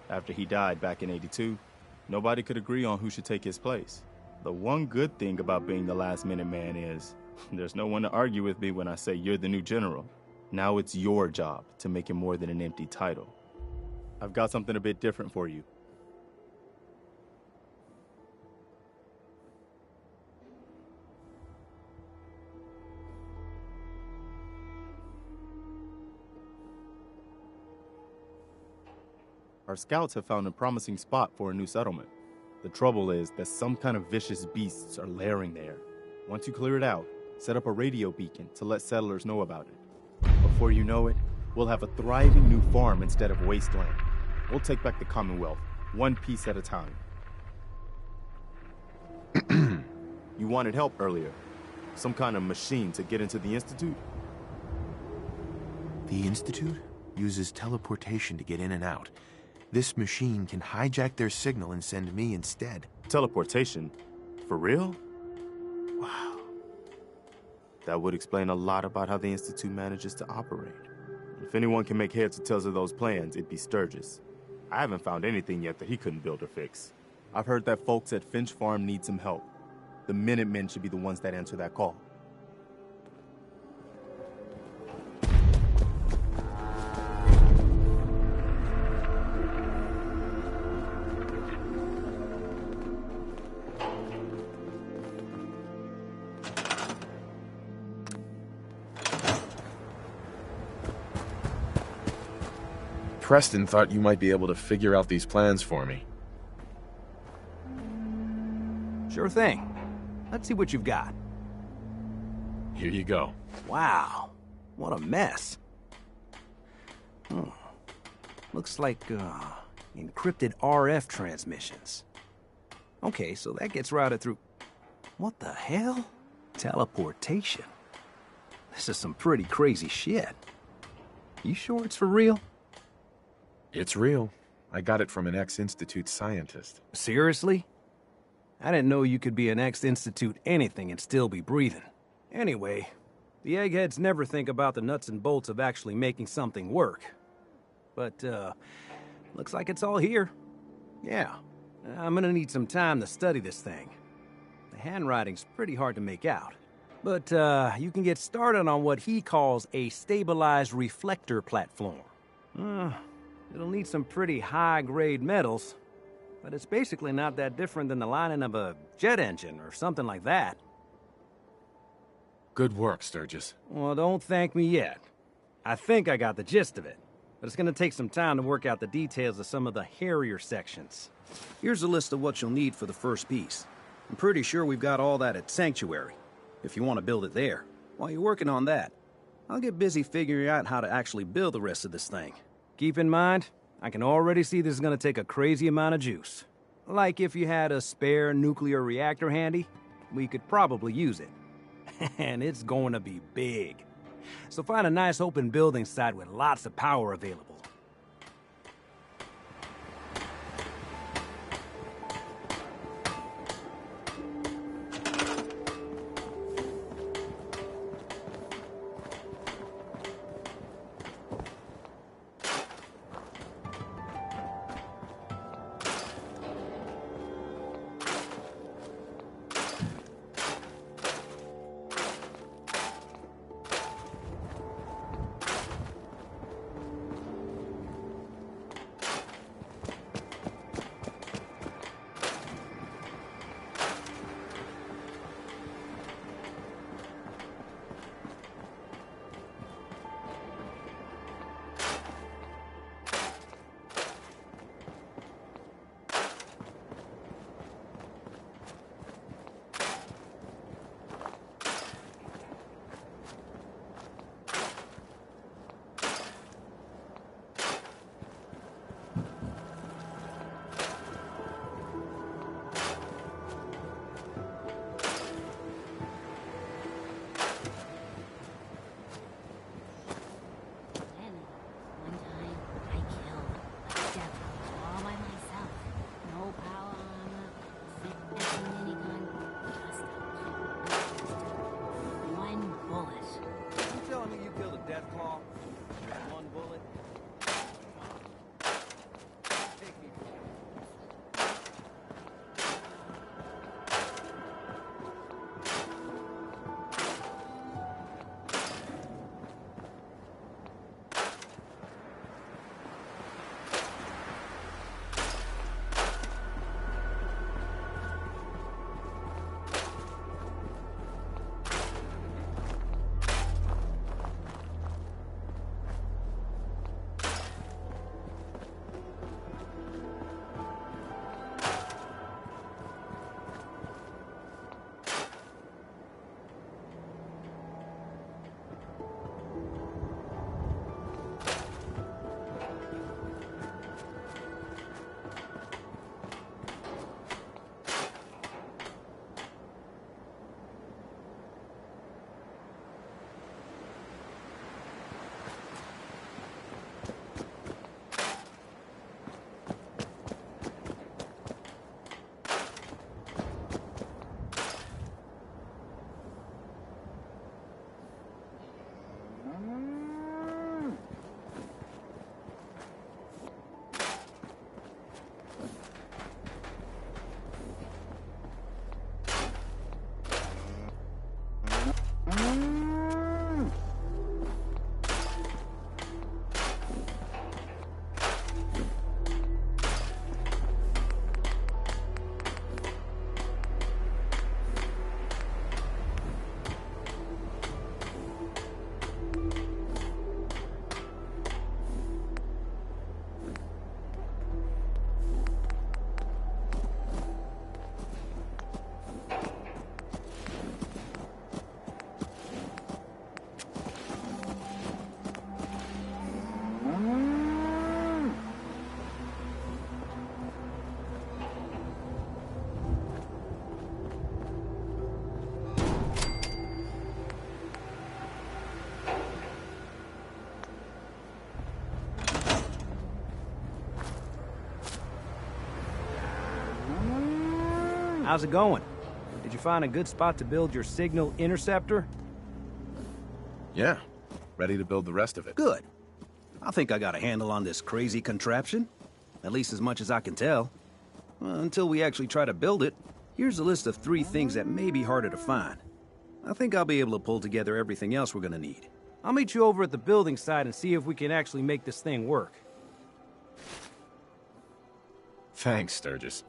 After he died back in '82, nobody could agree on who should take his place. The one good thing about being the last Minuteman is there's no one to argue with me when I say you're the new general. Now it's your job to make it more than an empty title. I've got something a bit different for you. Our scouts have found a promising spot for a new settlement. The trouble is that some kind of vicious beasts are lairing there. Once you clear it out, set up a radio beacon to let settlers know about it. Before you know it, we'll have a thriving new farm instead of wasteland. We'll take back the Commonwealth, one piece at a time. You wanted help earlier. Some kind of machine to get into the Institute? The Institute uses teleportation to get in and out. This machine can hijack their signal and send me instead. Teleportation? For real? Wow. That would explain a lot about how the Institute manages to operate. If anyone can make heads or tails of those plans, it'd be Sturgis. I haven't found anything yet that he couldn't build or fix. I've heard that folks at Finch Farm need some help. The Minutemen should be the ones that answer that call. Preston thought you might be able to figure out these plans for me. Sure thing. Let's see what you've got. Here you go. Wow, what a mess. Looks like encrypted RF transmissions. Okay, so that gets routed through... What the hell? Teleportation. This is some pretty crazy shit. You sure it's for real? It's real. I got it from an ex-Institute scientist. Seriously? I didn't know you could be an ex-Institute anything and still be breathing. Anyway, the eggheads never think about the nuts and bolts of actually making something work. But, looks like it's all here. Yeah, I'm gonna need some time to study this thing. The handwriting's pretty hard to make out. But, you can get started on what he calls a stabilized reflector platform. It'll need some pretty high-grade metals, but it's basically not that different than the lining of a jet engine or something like that. Good work, Sturgis. Well, don't thank me yet. I think I got the gist of it, but it's gonna take some time to work out the details of some of the hairier sections. Here's a list of what you'll need for the first piece. I'm pretty sure we've got all that at Sanctuary. if you want to build it there. While you're working on that, I'll get busy figuring out how to actually build the rest of this thing. Keep in mind, I can already see this is gonna take a crazy amount of juice. Like if you had a spare nuclear reactor handy, we could probably use it. And it's going to be big. So find a nice open building site with lots of power available. How's it going? Did you find a good spot to build your signal interceptor? Yeah. Ready to build the rest of it. Good. I think I got a handle on this crazy contraption. At least as much as I can tell. Until we actually try to build it, here's a list of 3 things that may be harder to find. I think I'll be able to pull together everything else we're gonna need. I'll meet you over at the building site and see if we can actually make this thing work. Thanks, Sturgis.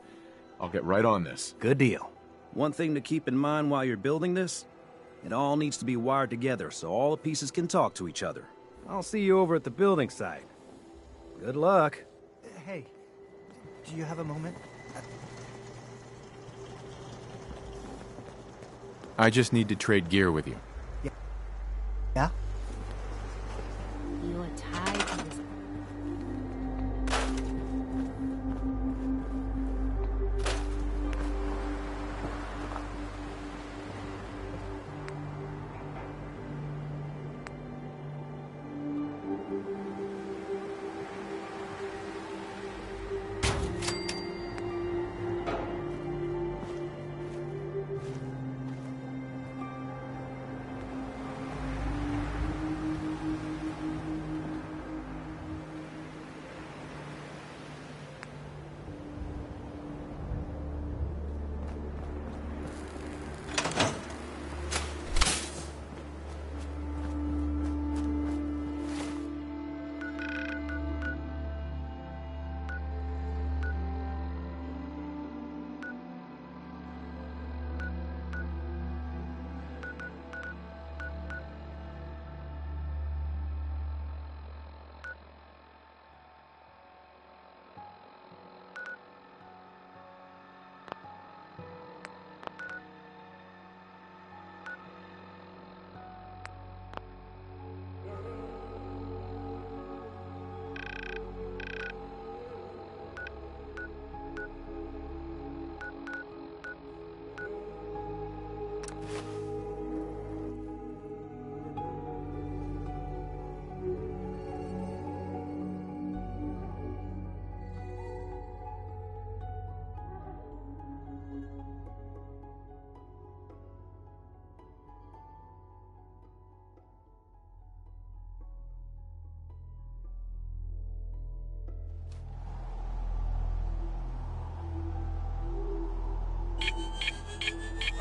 I'll get right on this. Good deal. One thing to keep in mind while you're building this, it all needs to be wired together so all the pieces can talk to each other. I'll see you over at the building site. Good luck. Hey, do you have a moment? I just need to trade gear with you. Yeah? You are tied to this.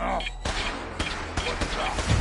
Oh. What's up?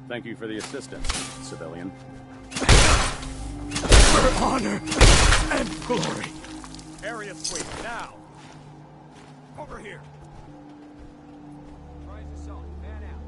Thank you for the assistance, civilian. For honor and glory. Area sweep, now! Over here! Rise assault, man out.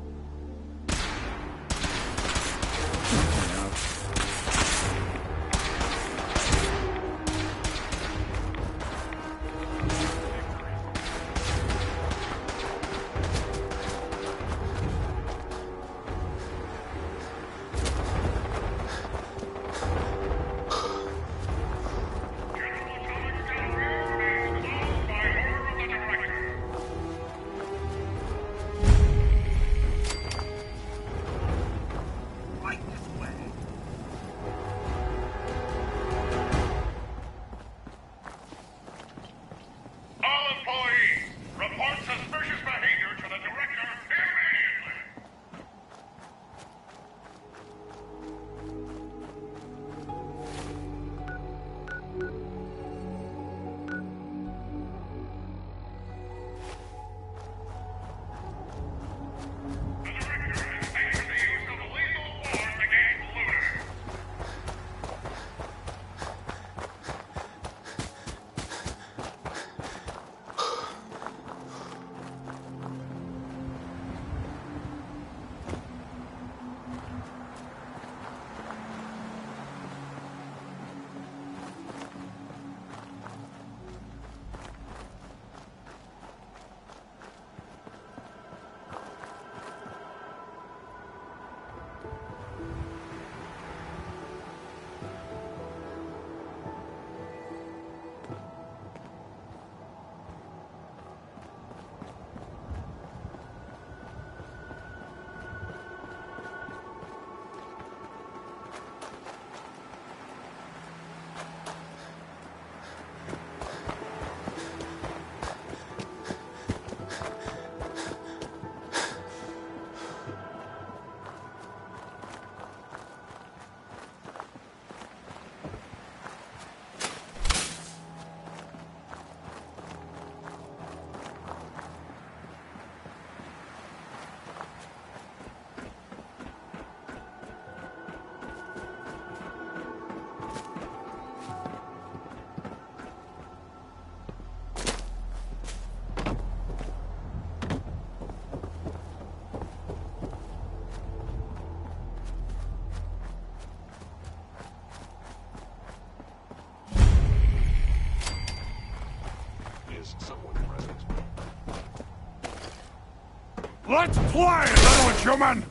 Let's play, little human!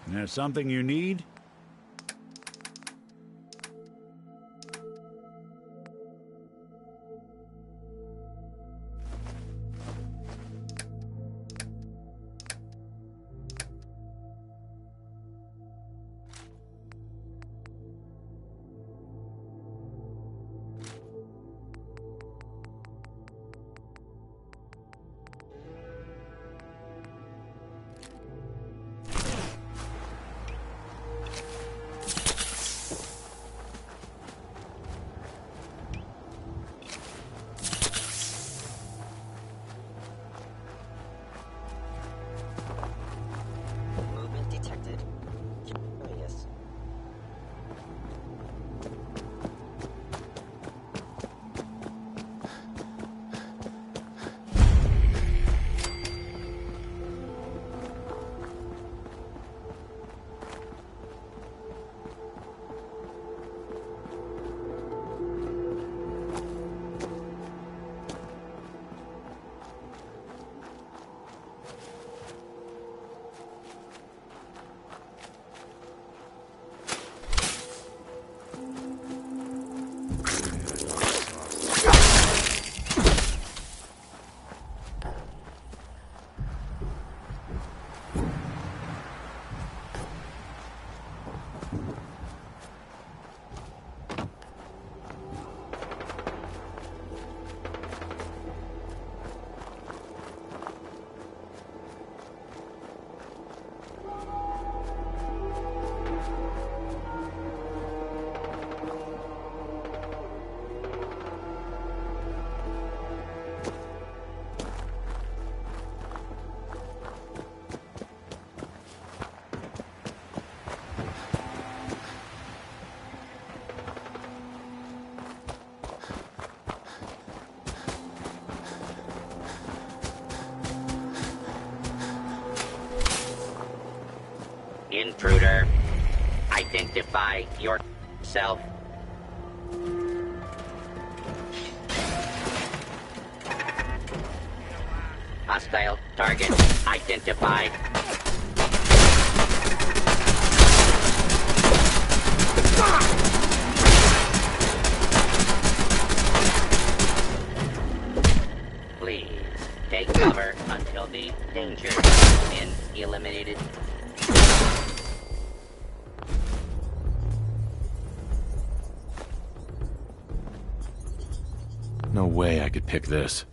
There's something you need? Movement detected. Curious. Intruder, identify yourself. Hostile target identified. Please take cover until the danger has been eliminated. No way I could pick this.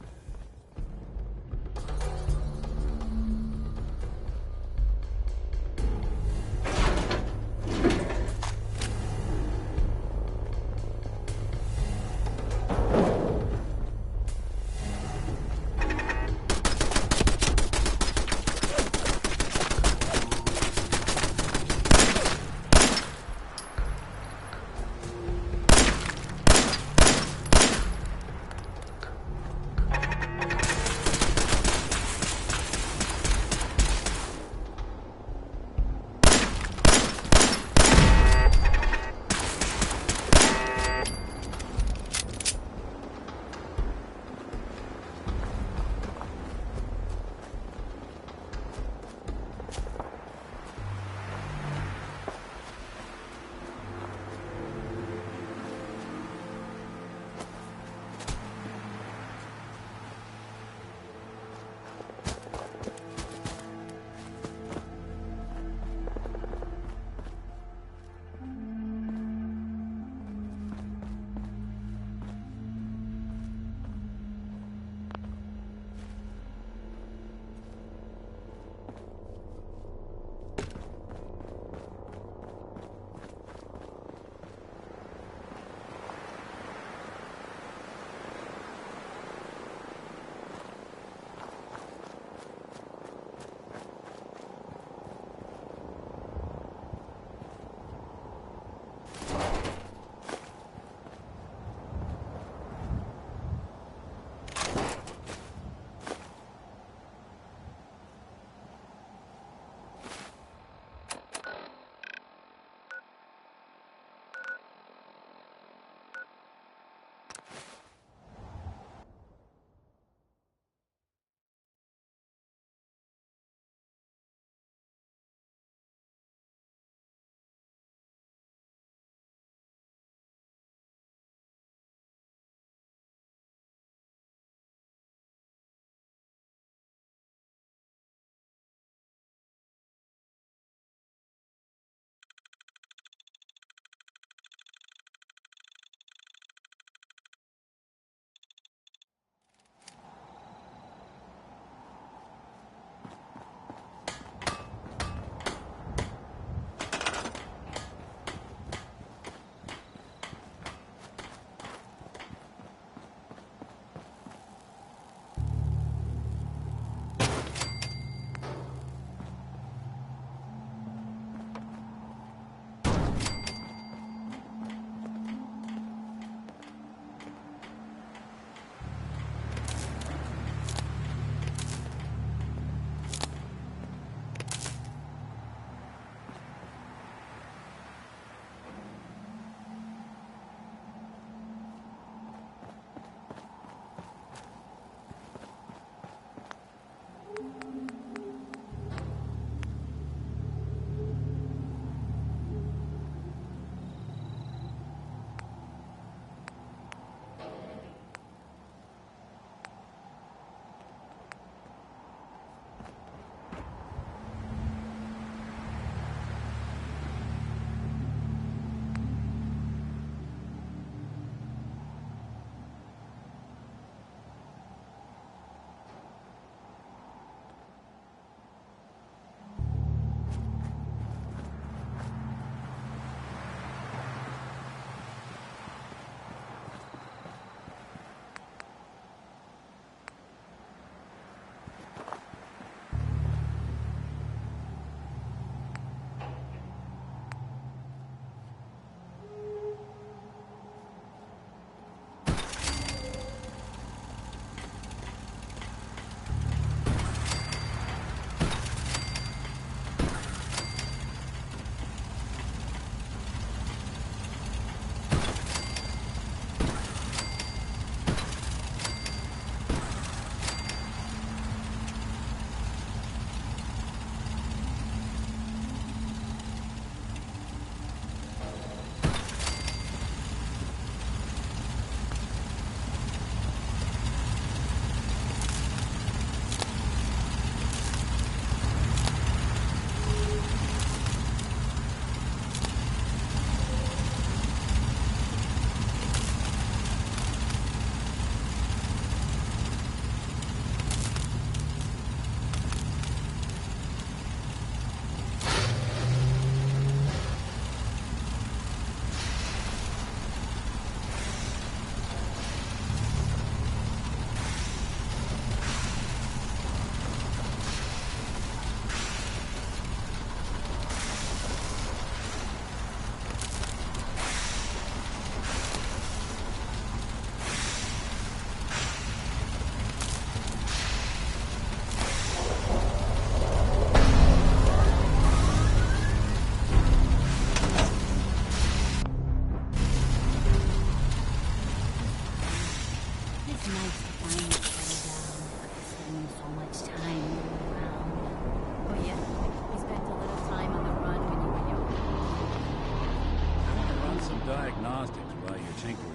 tinkering.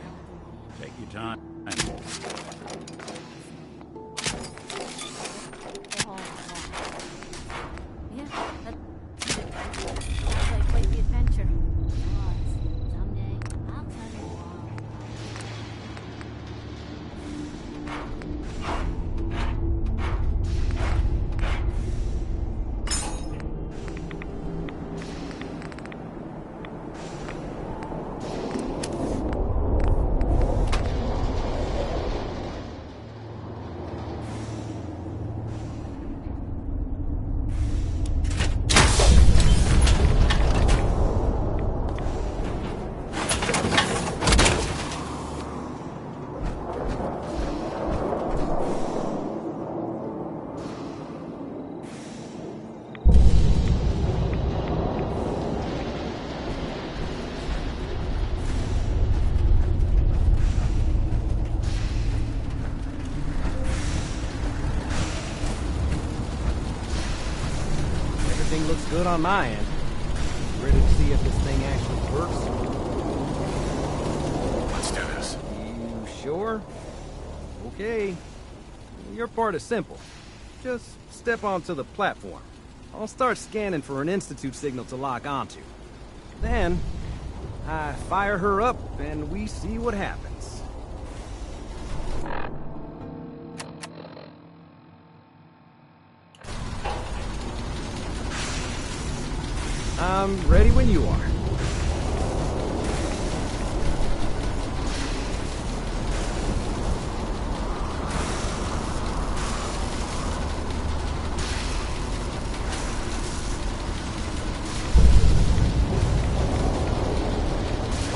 Take your time. Yeah, that sounds like quite the adventure. Someday, I'll tell you all. Everything looks good on my end. Ready to see if this thing actually works? Let's do this. You sure? Okay. Your part is simple. Just step onto the platform. I'll start scanning for an Institute signal to lock onto. Then, I fire her up and we see what happens. I'm ready when you are.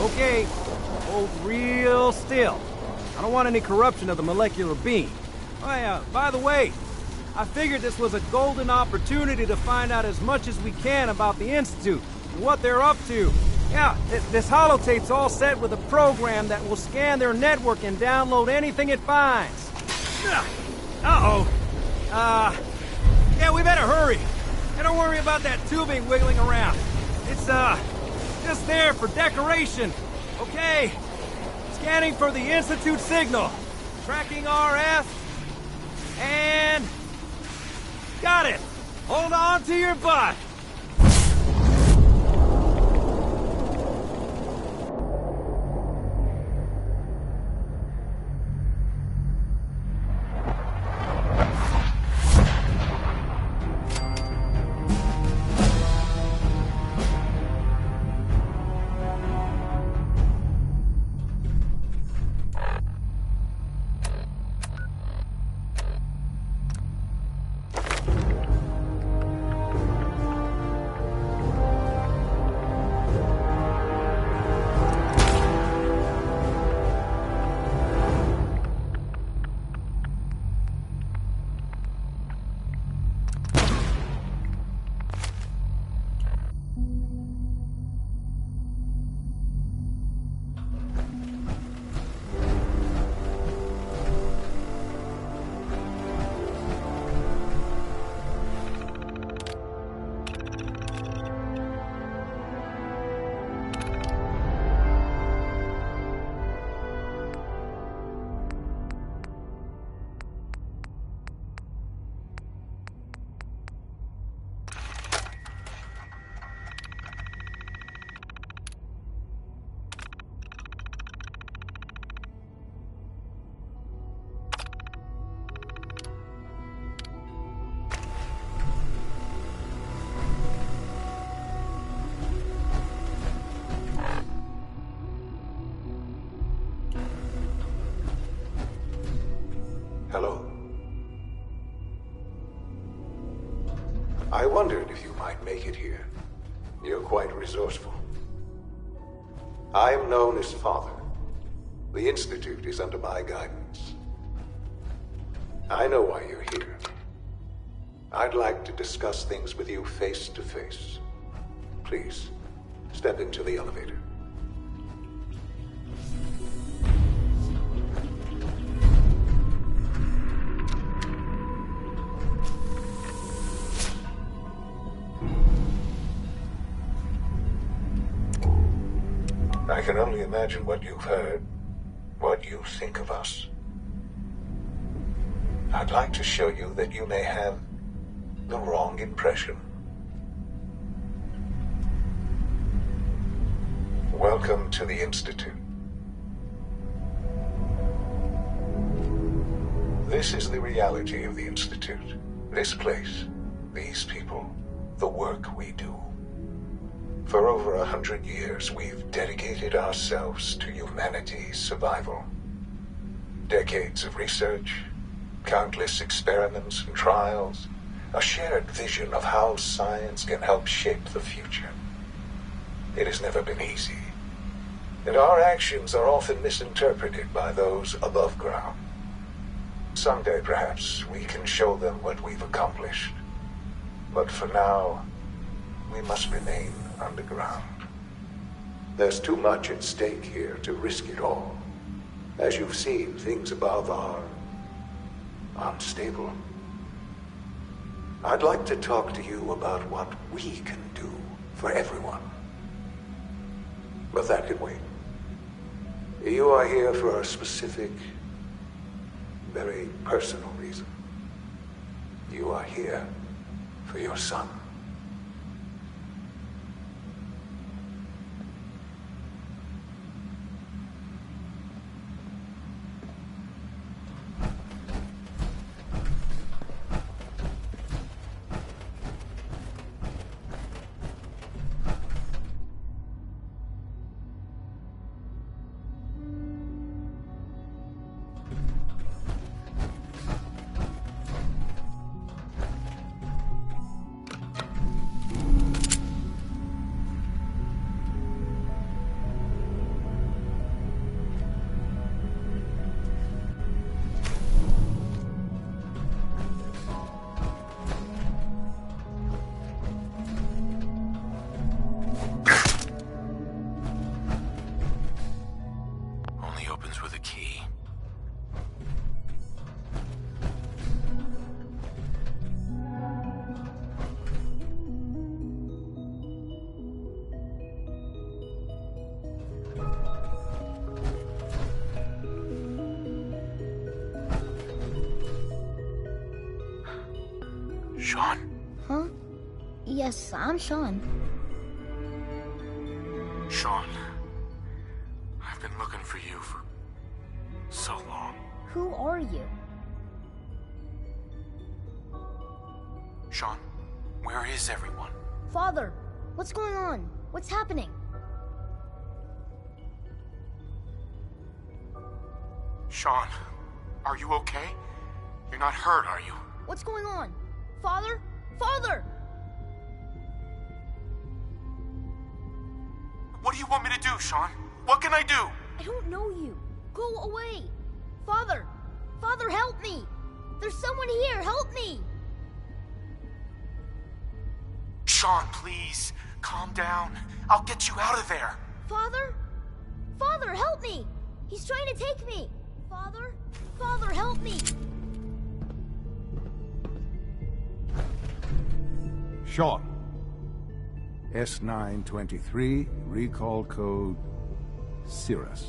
Okay, hold real still. I don't want any corruption of the molecular beam. Oh yeah, by the way, I figured this was a golden opportunity to find out as much as we can about the Institute and what they're up to. Yeah, this holotape's all set with a program that will scan their network and download anything it finds. Uh-oh. Yeah, we better hurry. And don't worry about that tubing wiggling around. It's, just there for decoration. Okay. Scanning for the Institute signal. Tracking RF. And... got it! Hold on to your butt! Hello. I wondered if you might make it here. You're quite resourceful. I'm known as Father. The Institute is under my guidance. I know why you're here. I'd like to discuss things with you face to face. Please, step into the elevator. I can only imagine what you've heard, what you think of us. I'd like to show you that you may have the wrong impression. Welcome to the Institute. This is the reality of the Institute. This place, these people, the work we do. For over 100 years, we've dedicated ourselves to humanity's survival. Decades of research, countless experiments and trials, a shared vision of how science can help shape the future. It has never been easy, and our actions are often misinterpreted by those above ground. Someday, perhaps, we can show them what we've accomplished. But for now, we must remain underground. There's too much at stake here to risk it all. As you've seen, things above are unstable. I'd like to talk to you about what we can do for everyone. But that can wait. You are here for a specific, very personal reason. You are here for your son. Sean? Huh? Yes, I'm Sean. Sean, I've been looking for you for so long. Who are you? Sean, where is everyone? Father, what's going on? What's happening? Sean, are you okay? You're not hurt, are you? What's going on? Father? Father! What do you want me to do, Sean? What can I do? I don't know you. Go away. Father! Father, help me! There's someone here, help me! Sean, please, calm down. I'll get you out of there. Father? Father, help me! He's trying to take me! Father? Father, help me! Sean. S923, recall code Cirrus.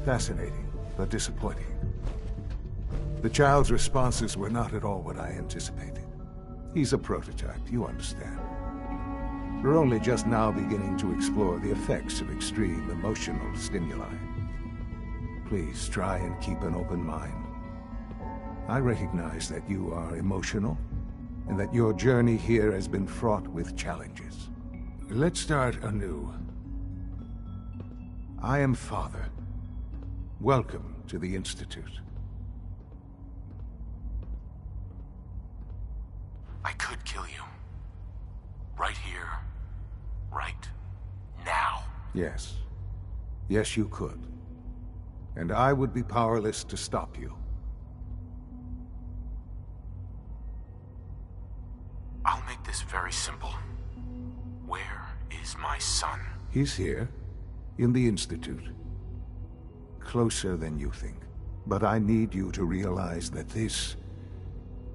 Fascinating, but disappointing. The child's responses were not at all what I anticipated. He's a prototype, you understand. We're only just now beginning to explore the effects of extreme emotional stimuli. Please try and keep an open mind. I recognize that you are emotional, and that your journey here has been fraught with challenges. Let's start anew. I am Father. Welcome to the Institute. I could kill you. Right here. Right now. Yes. Yes, you could. And I would be powerless to stop you. I'll make this very simple. Where is my son? He's here, in the Institute. Closer than you think. But I need you to realize that this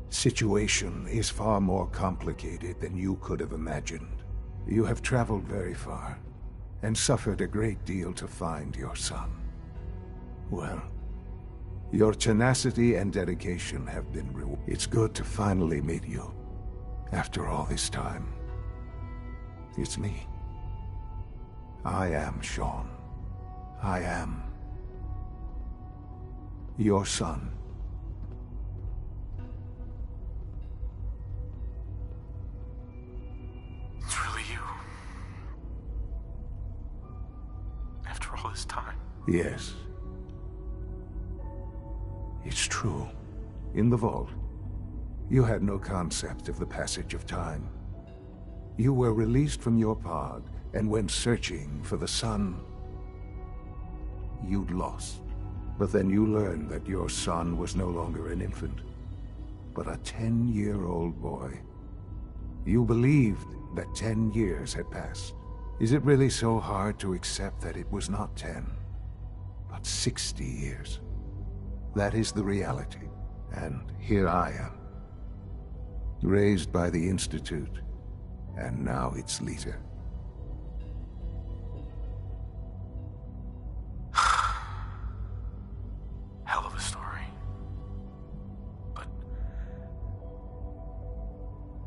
situation is far more complicated than you could have imagined. You have traveled very far, and suffered a great deal to find your son. Well, your tenacity and dedication have been rewarded. It's good to finally meet you, after all this time. It's me. I am Sean. I am your son. It's really you. After all this time. Yes. It's true. In the vault, you had no concept of the passage of time. You were released from your pod and went searching for the son you'd lost. But then you learned that your son was no longer an infant, but a 10-year-old boy. You believed that 10 years had passed. Is it really so hard to accept that it was not 10, but 60 years? That is the reality, and here I am, raised by the Institute, and now its leader. Hell of a story. But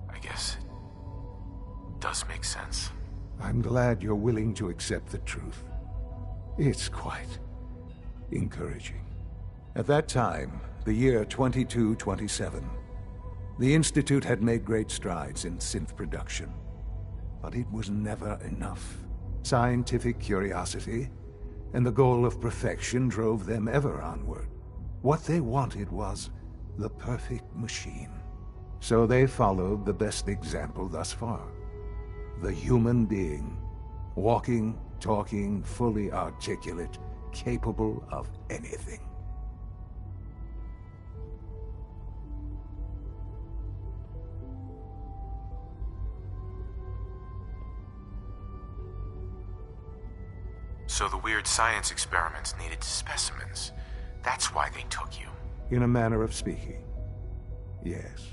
I guess it does make sense. I'm glad you're willing to accept the truth. It's quite encouraging. At that time, the year 2227, the Institute had made great strides in synth production. But it was never enough. Scientific curiosity and the goal of perfection drove them ever onward. What they wanted was the perfect machine. So they followed the best example thus far. The human being, walking, talking, fully articulate, capable of anything. So the weird science experiments needed specimens. That's why they took you. In a manner of speaking, yes.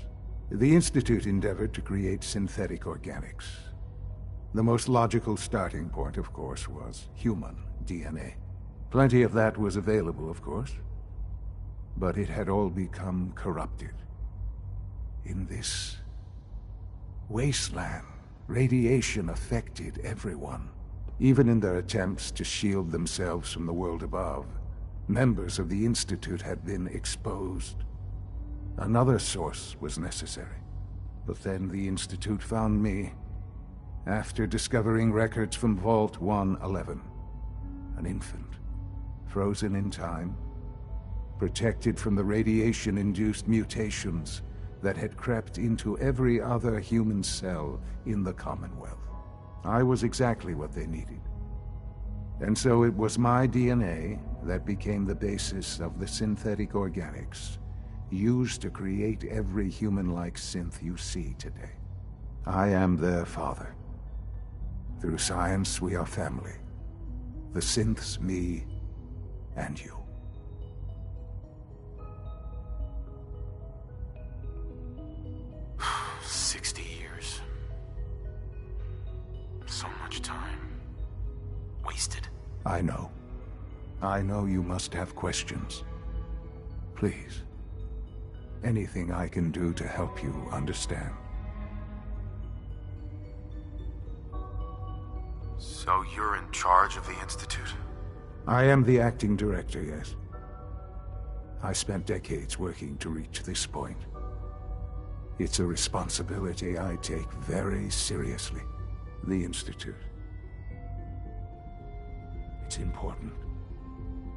The Institute endeavored to create synthetic organics. The most logical starting point, of course, was human DNA. Plenty of that was available, of course. But it had all become corrupted. In this wasteland, radiation affected everyone. Even in their attempts to shield themselves from the world above, members of the Institute had been exposed. Another source was necessary. But then the Institute found me, after discovering records from Vault 111. An infant, frozen in time, protected from the radiation-induced mutations that had crept into every other human cell in the Commonwealth. I was exactly what they needed. And so it was my DNA that became the basis of the synthetic organics used to create every human-like synth you see today. I am their father. Through science, we are family. The synths, me, and you. So much time. Wasted. I know. I know you must have questions. Please. Anything I can do to help you understand. So you're in charge of the Institute? I am the acting director, yes. I spent decades working to reach this point. It's a responsibility I take very seriously. The Institute. It's important.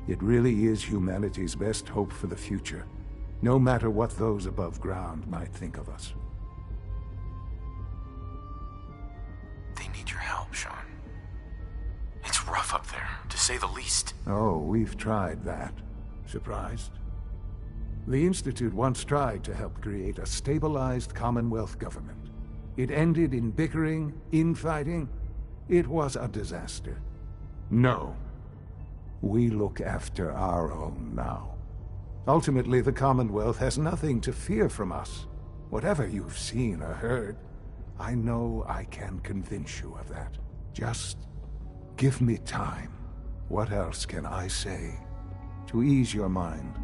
It really is humanity's best hope for the future, no matter what those above ground might think of us. They need your help, Sean. It's rough up there, to say the least. Oh, we've tried that. Surprised? The Institute once tried to help create a stabilized Commonwealth government. It ended in bickering, infighting. It was a disaster. No. We look after our own now. Ultimately, the Commonwealth has nothing to fear from us. Whatever you've seen or heard, I know I can convince you of that. Just give me time. What else can I say to ease your mind?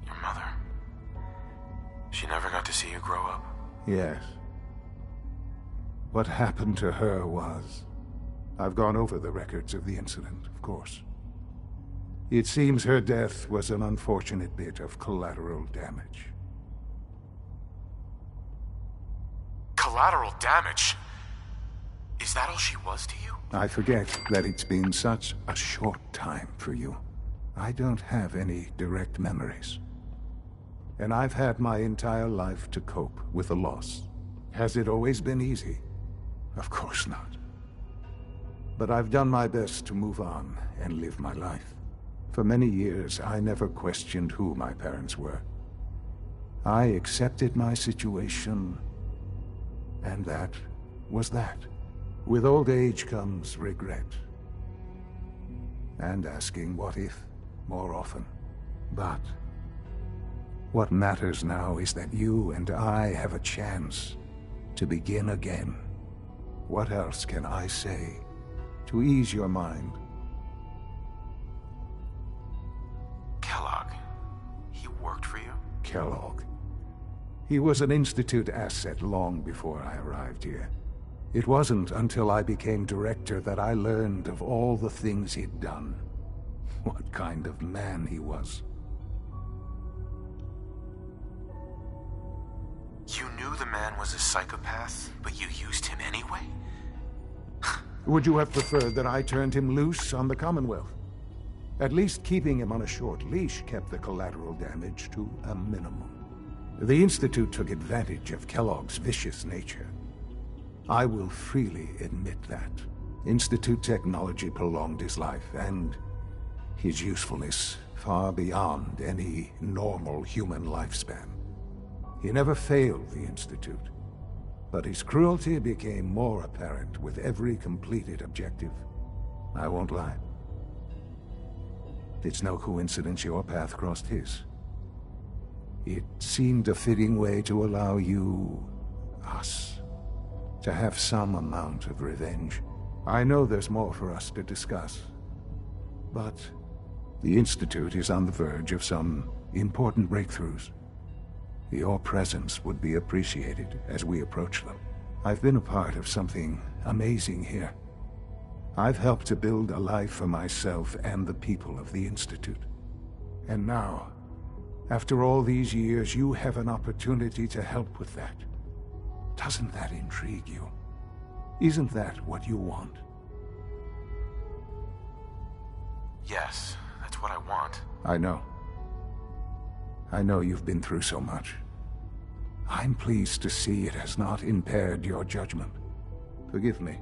Your mother. She never got to see you grow up. Yes. What happened to her was... I've gone over the records of the incident, of course. It seems her death was an unfortunate bit of collateral damage. Collateral damage? Is that all she was to you? I forget that it's been such a short time for you. I don't have any direct memories. And I've had my entire life to cope with the loss. Has it always been easy? Of course not. But I've done my best to move on and live my life. For many years, I never questioned who my parents were. I accepted my situation, and that was that. With old age comes regret. And asking what if more often. But what matters now is that you and I have a chance to begin again. What else can I say to ease your mind? Kellogg. He worked for you? Kellogg. He was an Institute asset long before I arrived here. It wasn't until I became director that I learned of all the things he'd done. What kind of man he was. You knew the man was a psychopath, but you used him anyway? Would you have preferred that I turned him loose on the Commonwealth? At least keeping him on a short leash kept the collateral damage to a minimum. The Institute took advantage of Kellogg's vicious nature. I will freely admit that. Institute technology prolonged his life, and his usefulness far beyond any normal human lifespan. He never failed the Institute, but his cruelty became more apparent with every completed objective. I won't lie. It's no coincidence your path crossed his. It seemed a fitting way to allow you, us, to have some amount of revenge. I know there's more for us to discuss, but the Institute is on the verge of some important breakthroughs. Your presence would be appreciated as we approach them. I've been a part of something amazing here. I've helped to build a life for myself and the people of the Institute. And now, after all these years, you have an opportunity to help with that. Doesn't that intrigue you? Isn't that what you want? Yes, that's what I want. I know. I know you've been through so much. I'm pleased to see it has not impaired your judgment. Forgive me.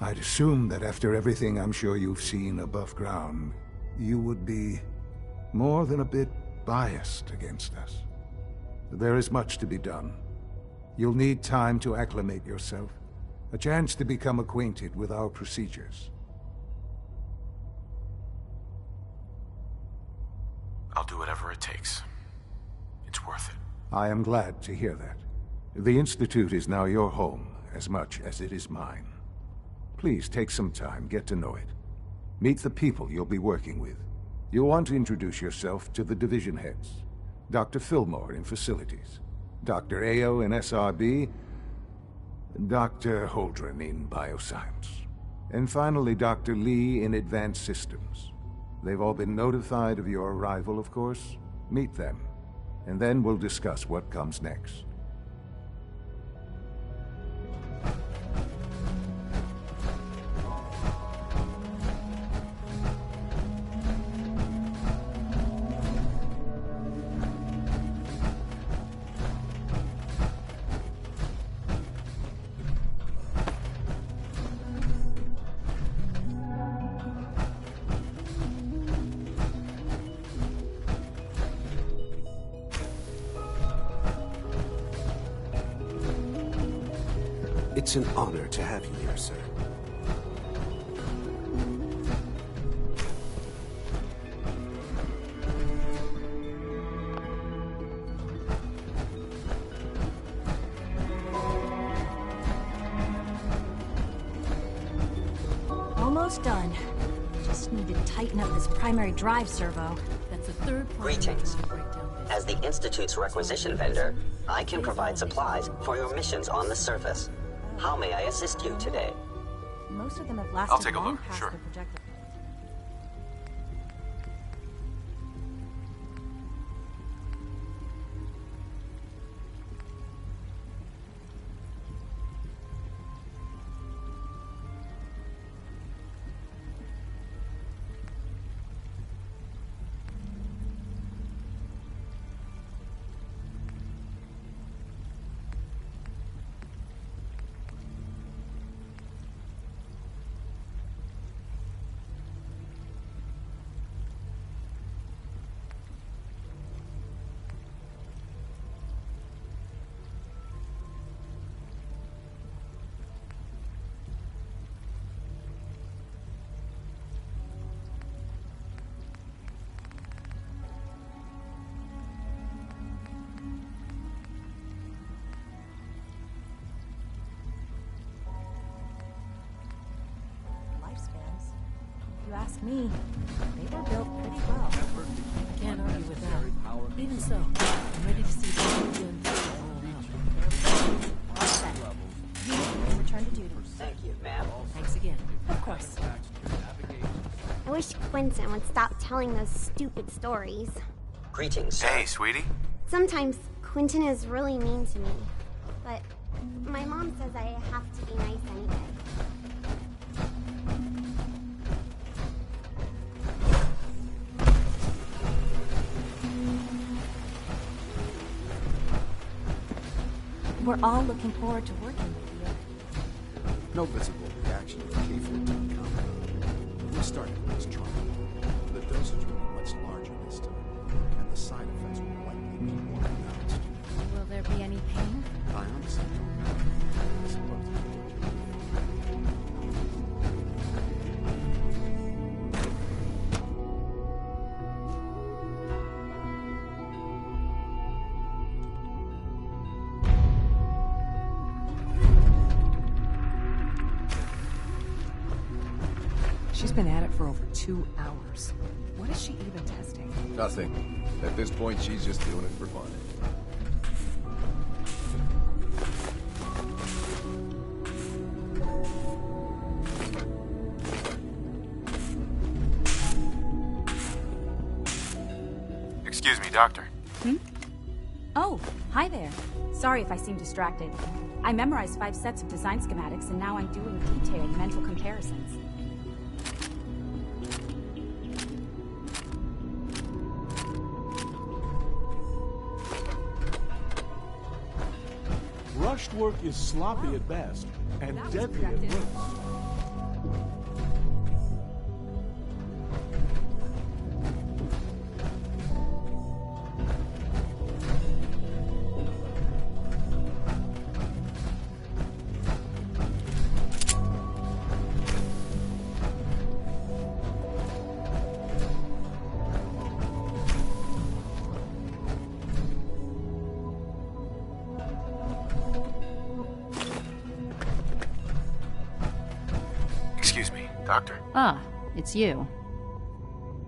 I'd assume that after everything I'm sure you've seen above ground, you would be more than a bit biased against us. There is much to be done. You'll need time to acclimate yourself, a chance to become acquainted with our procedures. I'll do whatever it takes. It's worth it. I am glad to hear that. The Institute is now your home as much as it is mine. Please take some time, get to know it. Meet the people you'll be working with. You'll want to introduce yourself to the division heads. Dr. Fillmore in Facilities, Dr. Ayo in SRB, Dr. Holdren in Bioscience, and finally Dr. Lee in Advanced Systems. They've all been notified of your arrival, of course. Meet them, and then we'll discuss what comes next. It's an honor to have you here, sir. almost done. Just need to tighten up this primary drive servo. That's a third Greetings. As the Institute's requisition vendor, I can provide supplies for your missions on the surface. How may I assist you today? Most of them have lasted I'll take a long look, past sure. their projected. Lifespans. If you ask me, they were built pretty well. Can't argue with that. Even so, I'm ready to see the engine roll out. All set. You return to duty. Thank you, ma'am. Thanks again. Of course. I wish Quentin would stop telling those stupid stories. Greetings, sir. Hey, sweetie. Sometimes Quentin is really mean to me, but my mom says I have to be nice anyway. We're all looking forward to working with you. No visible reaction to the K-14 compound. We started with this trial. The dosage will be much larger this time, and the side effects will likely be more pronounced. Will there be any pain? I honestly don't know. I suppose it would. She's been at it for over 2 hours. What is she even testing? Nothing. At this point, she's just doing it for fun. Excuse me, Doctor. Oh, hi there. Sorry if I seem distracted. I memorized 5 sets of design schematics, and now I'm doing detailed mental comparisons. Rushed work is sloppy at best, and deadly at worst. Excuse me, Doctor. Ah, it's you.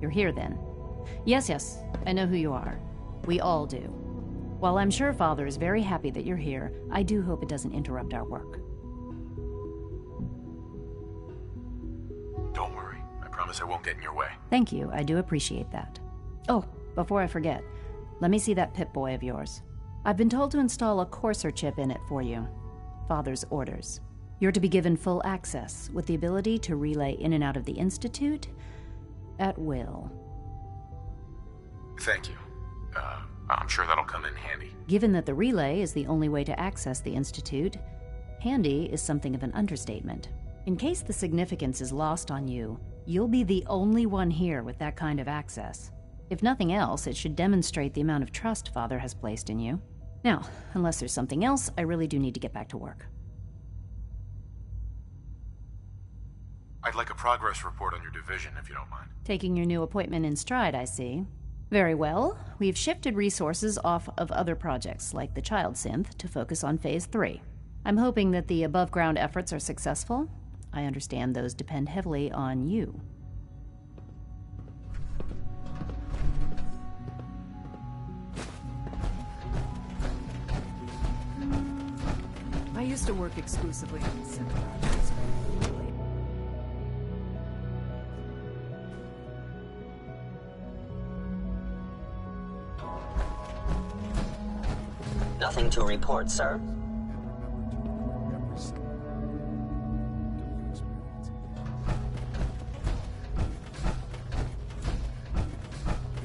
You're here then. Yes, I know who you are. We all do. While I'm sure Father is very happy that you're here, I do hope it doesn't interrupt our work. Don't worry. I promise I won't get in your way. Thank you, I do appreciate that. Oh, before I forget, let me see that Pip-Boy of yours. I've been told to install a Courser chip in it for you. Father's orders. You're to be given full access, with the ability to relay in and out of the Institute at will. Thank you. I'm sure that'll come in handy. Given that the relay is the only way to access the Institute, handy is something of an understatement. In case the significance is lost on you, you'll be the only one here with that kind of access. If nothing else, it should demonstrate the amount of trust Father has placed in you. Now, unless there's something else, I really do need to get back to work. I'd like a progress report on your division, if you don't mind. Taking your new appointment in stride, I see. Very well. We've shifted resources off of other projects, like the Child Synth, to focus on Phase 3. I'm hoping that the above-ground efforts are successful. I understand those depend heavily on you. I used to work exclusively on the center. Nothing to report, sir.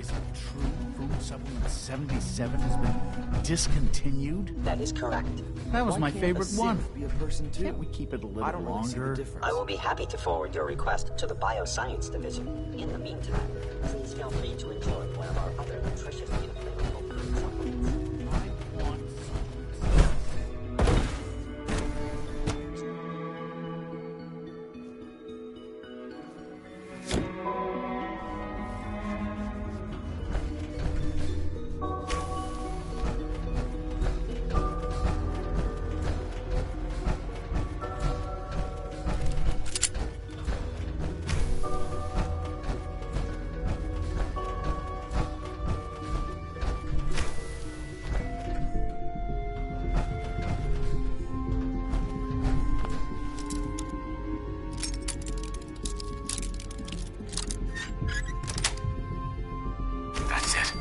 Is it true Food Supplement 77 has been discontinued? That is correct. That was Why my can't favorite a one. synth Be a person too? Can't we keep it a little longer? I will be happy to forward your request to the Bioscience Division. In the meantime, please feel free to enjoy one of our other nutritious and flavorful food supplements. That's it.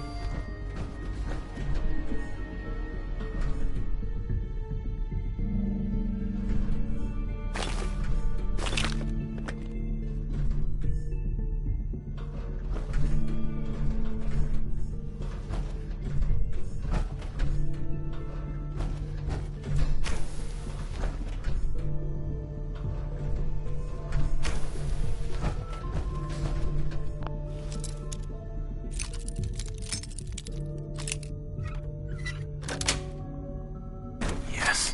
Yes.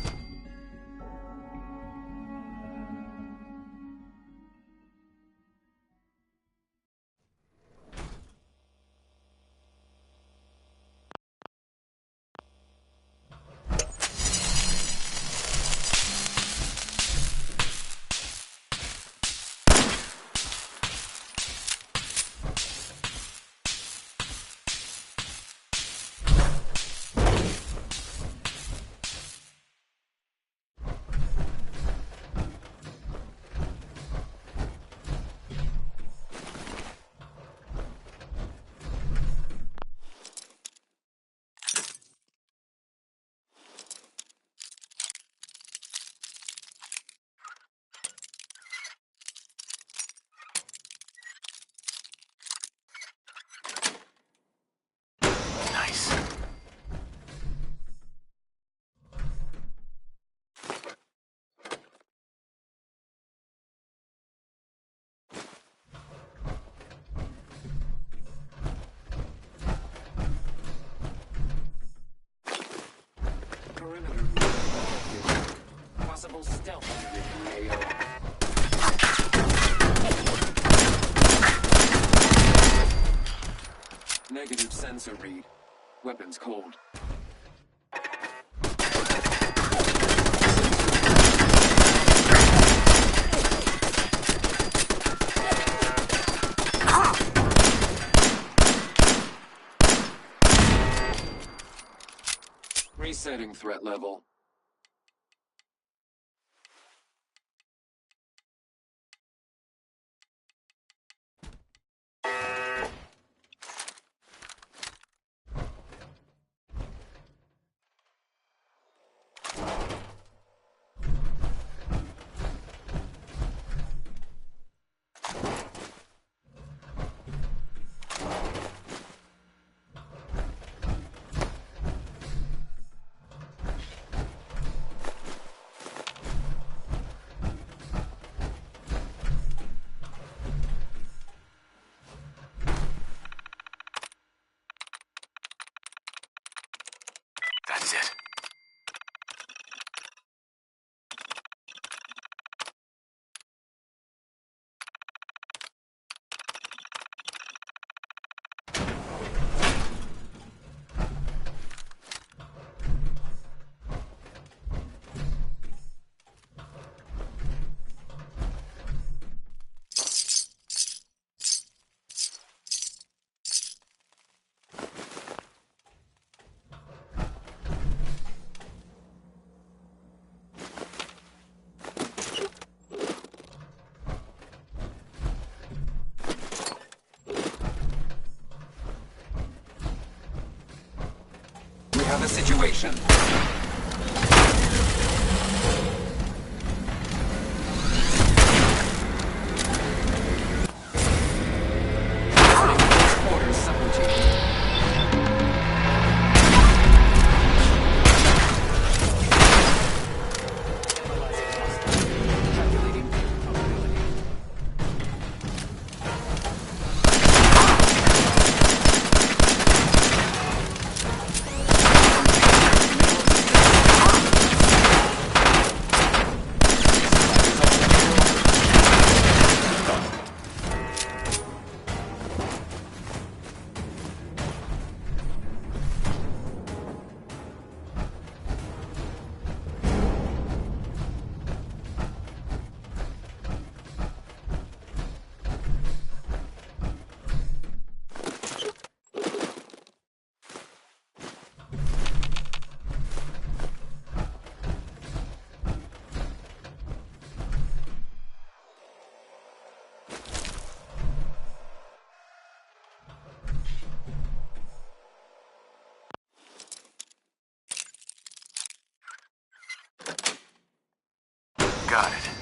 Nice. Possible stealth. Negative sensor read. Weapons cold. Resetting threat level. of the situation. Orders subroutine. Got it.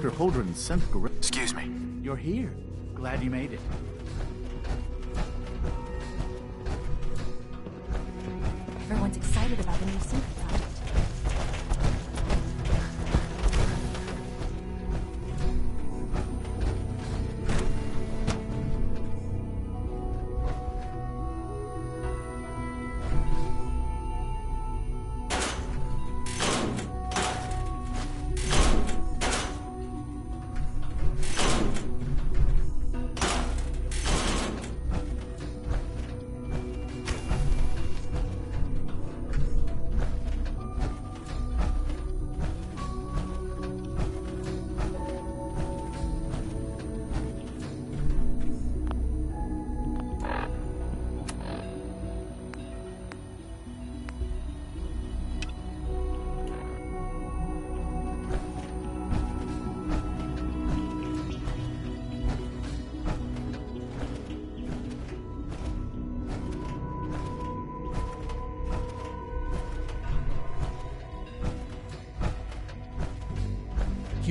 Dr. Holdren sent Gorilla. Excuse me. You're here. Glad you made it. Everyone's excited about the new synth project.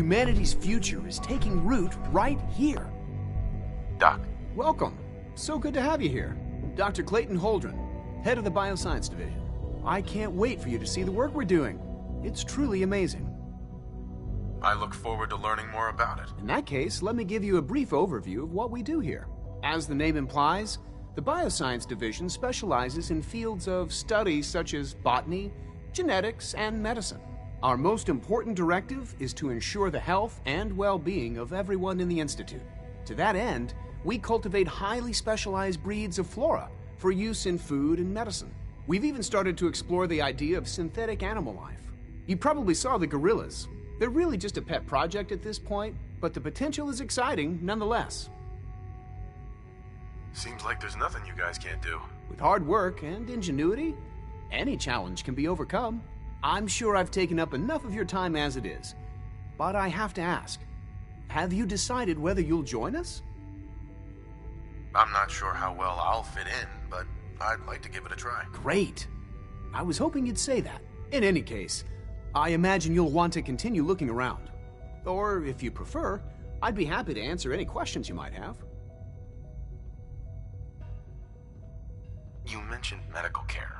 Humanity's future is taking root right here. Doc. Welcome. So good to have you here. Dr. Clayton Holdren, head of the Bioscience Division. I can't wait for you to see the work we're doing. It's truly amazing. I look forward to learning more about it. In that case, let me give you a brief overview of what we do here. As the name implies, the Bioscience Division specializes in fields of study such as botany, genetics, and medicine. Our most important directive is to ensure the health and well-being of everyone in the Institute. To that end, we cultivate highly specialized breeds of flora for use in food and medicine. We've even started to explore the idea of synthetic animal life. You probably saw the gorillas. They're really just a pet project at this point, but the potential is exciting nonetheless. Seems like there's nothing you guys can't do. With hard work and ingenuity, any challenge can be overcome. I'm sure I've taken up enough of your time as it is, but I have to ask, have you decided whether you'll join us? I'm not sure how well I'll fit in, but I'd like to give it a try. Great. I was hoping you'd say that. In any case, I imagine you'll want to continue looking around. Or, if you prefer, I'd be happy to answer any questions you might have. You mentioned medical care.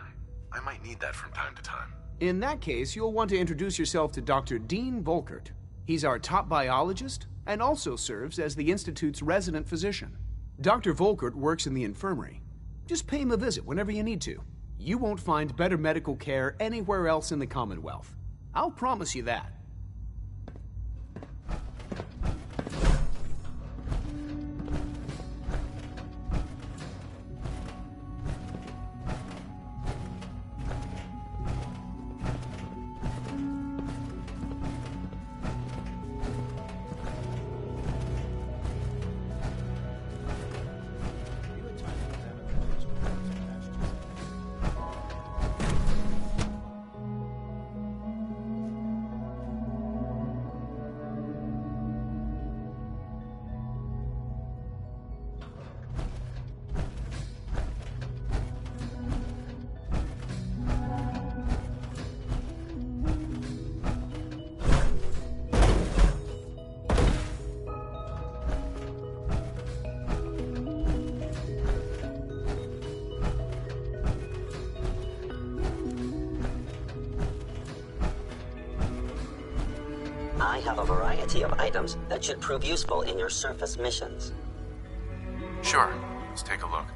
I might need that from time to time. In that case, you'll want to introduce yourself to Dr. Dean Volkert. He's our top biologist and also serves as the Institute's resident physician. Dr. Volkert works in the infirmary. Just pay him a visit whenever you need to. You won't find better medical care anywhere else in the Commonwealth. I'll promise you that. I have a variety of items that should prove useful in your surface missions. Sure. Let's take a look.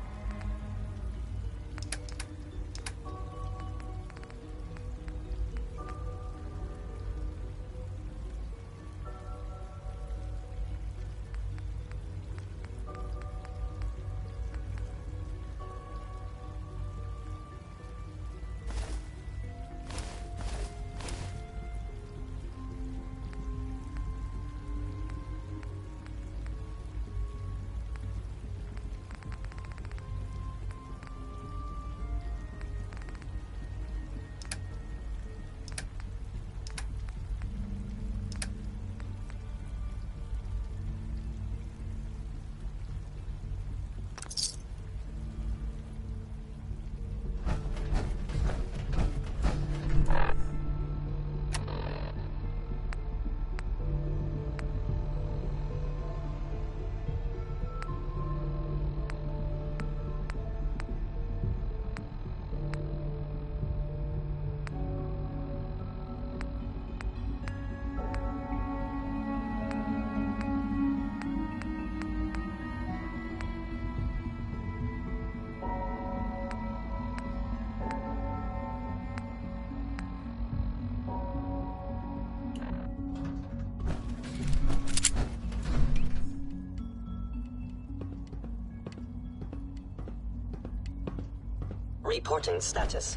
Reporting status.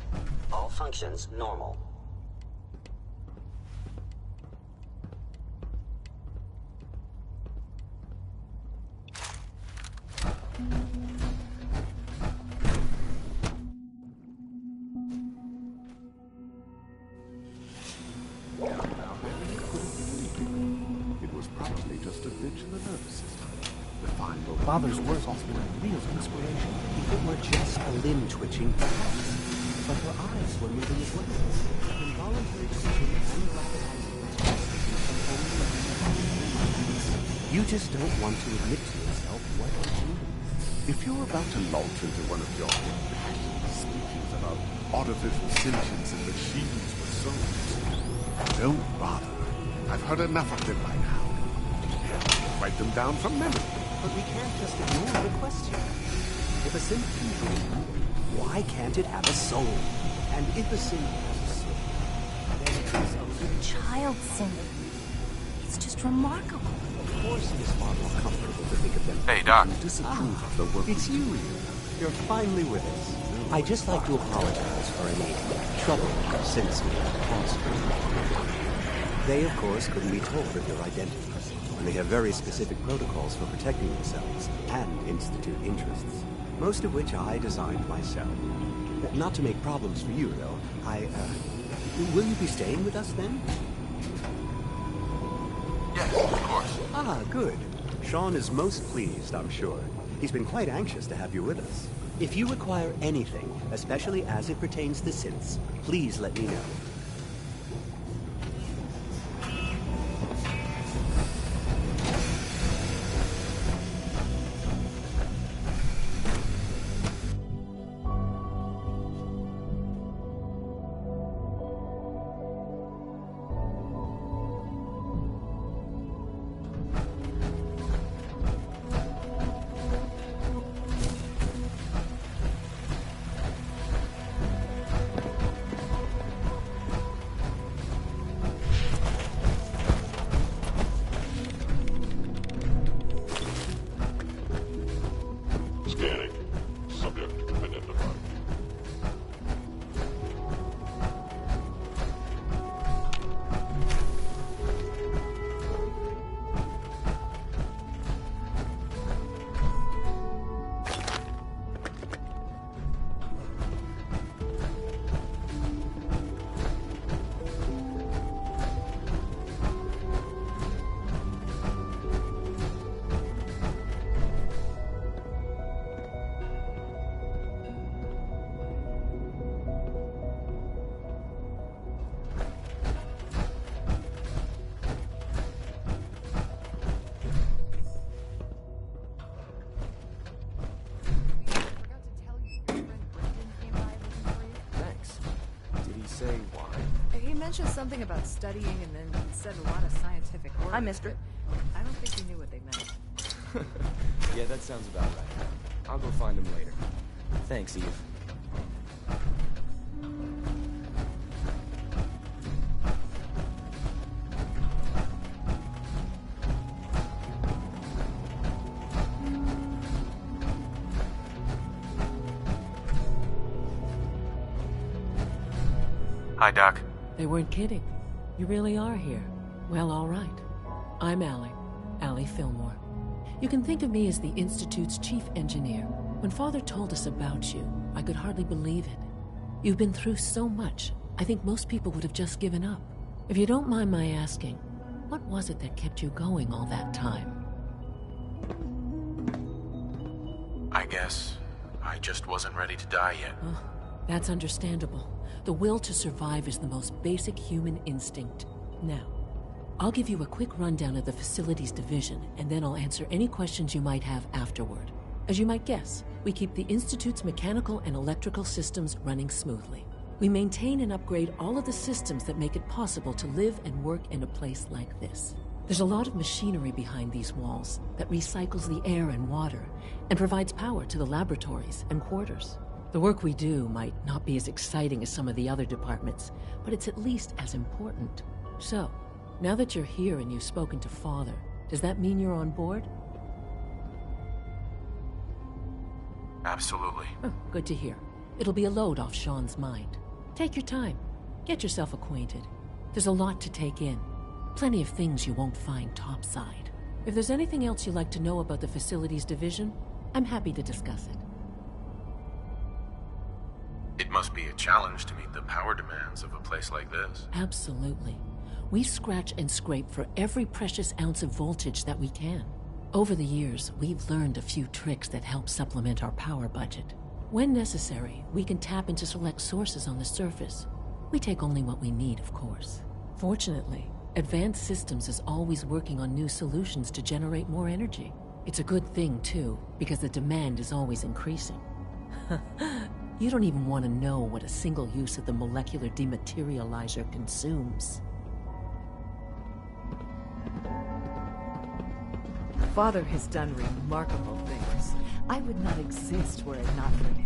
All functions normal. It was probably just a glitch in the nervous system. The fine low father's words often a real inspiration. If it were just a limb twitching, perhaps. But her eyes were moving as well. Involuntary twitching and rapid eye movements. You just don't want to admit to yourself what you're doing. If you're about to launch into one of your impassioned speeches about artificial sentience and machines with souls, don't bother. I've heard enough of them by now. Write them down from memory. But we can't just ignore the question. If a synth can dream, why can't it have a soul? And if a synth has a soul, then it is a living Child synth. It's just remarkable. Of course it is far more comfortable to think of them. Hey, Doc. Disapprove of the work. It's you, Rita. You're finally with us. I'd just like to apologize for any trouble since we had caused. They, of course, couldn't be told of your identities, and they have very specific protocols for protecting themselves and Institute interests, most of which I designed myself. Not to make problems for you, though. Will you be staying with us, then? Yes, of course. Ah, good. Sean is most pleased, I'm sure. He's been quite anxious to have you with us. If you require anything, especially as it pertains to synths, please let me know. Scanning. Subject identified. say why? He mentioned something about studying and then said a lot of scientific words. Hi, mister. I don't think he knew what they meant. Yeah, that sounds about right. I'll go find him later. Thanks, Eve. Hi, Doc. They weren't kidding. You really are here. Well, all right. I'm Allie Fillmore. You can think of me as the Institute's chief engineer. When Father told us about you, I could hardly believe it. You've been through so much, I think most people would have just given up. If you don't mind my asking, what was it that kept you going all that time? I guess I just wasn't ready to die yet. Oh, that's understandable. The will to survive is the most basic human instinct. Now, I'll give you a quick rundown of the facilities division, and then I'll answer any questions you might have afterward. As you might guess, we keep the Institute's mechanical and electrical systems running smoothly. We maintain and upgrade all of the systems that make it possible to live and work in a place like this. There's a lot of machinery behind these walls that recycles the air and water and provides power to the laboratories and quarters. The work we do might not be as exciting as some of the other departments, but it's at least as important. So, now that you're here and you've spoken to Father, does that mean you're on board? Absolutely. Oh, good to hear. It'll be a load off Sean's mind. Take your time. Get yourself acquainted. There's a lot to take in. Plenty of things you won't find topside. If there's anything else you'd like to know about the Facilities Division, I'm happy to discuss it. It must be a challenge to meet the power demands of a place like this. Absolutely. We scratch and scrape for every precious ounce of voltage that we can. Over the years, we've learned a few tricks that help supplement our power budget. When necessary, we can tap into select sources on the surface. We take only what we need, of course. Fortunately, Advanced Systems is always working on new solutions to generate more energy. It's a good thing, too, because the demand is always increasing. You don't even want to know what a single use of the molecular dematerializer consumes. Father has done remarkable things. I would not exist were it not for him.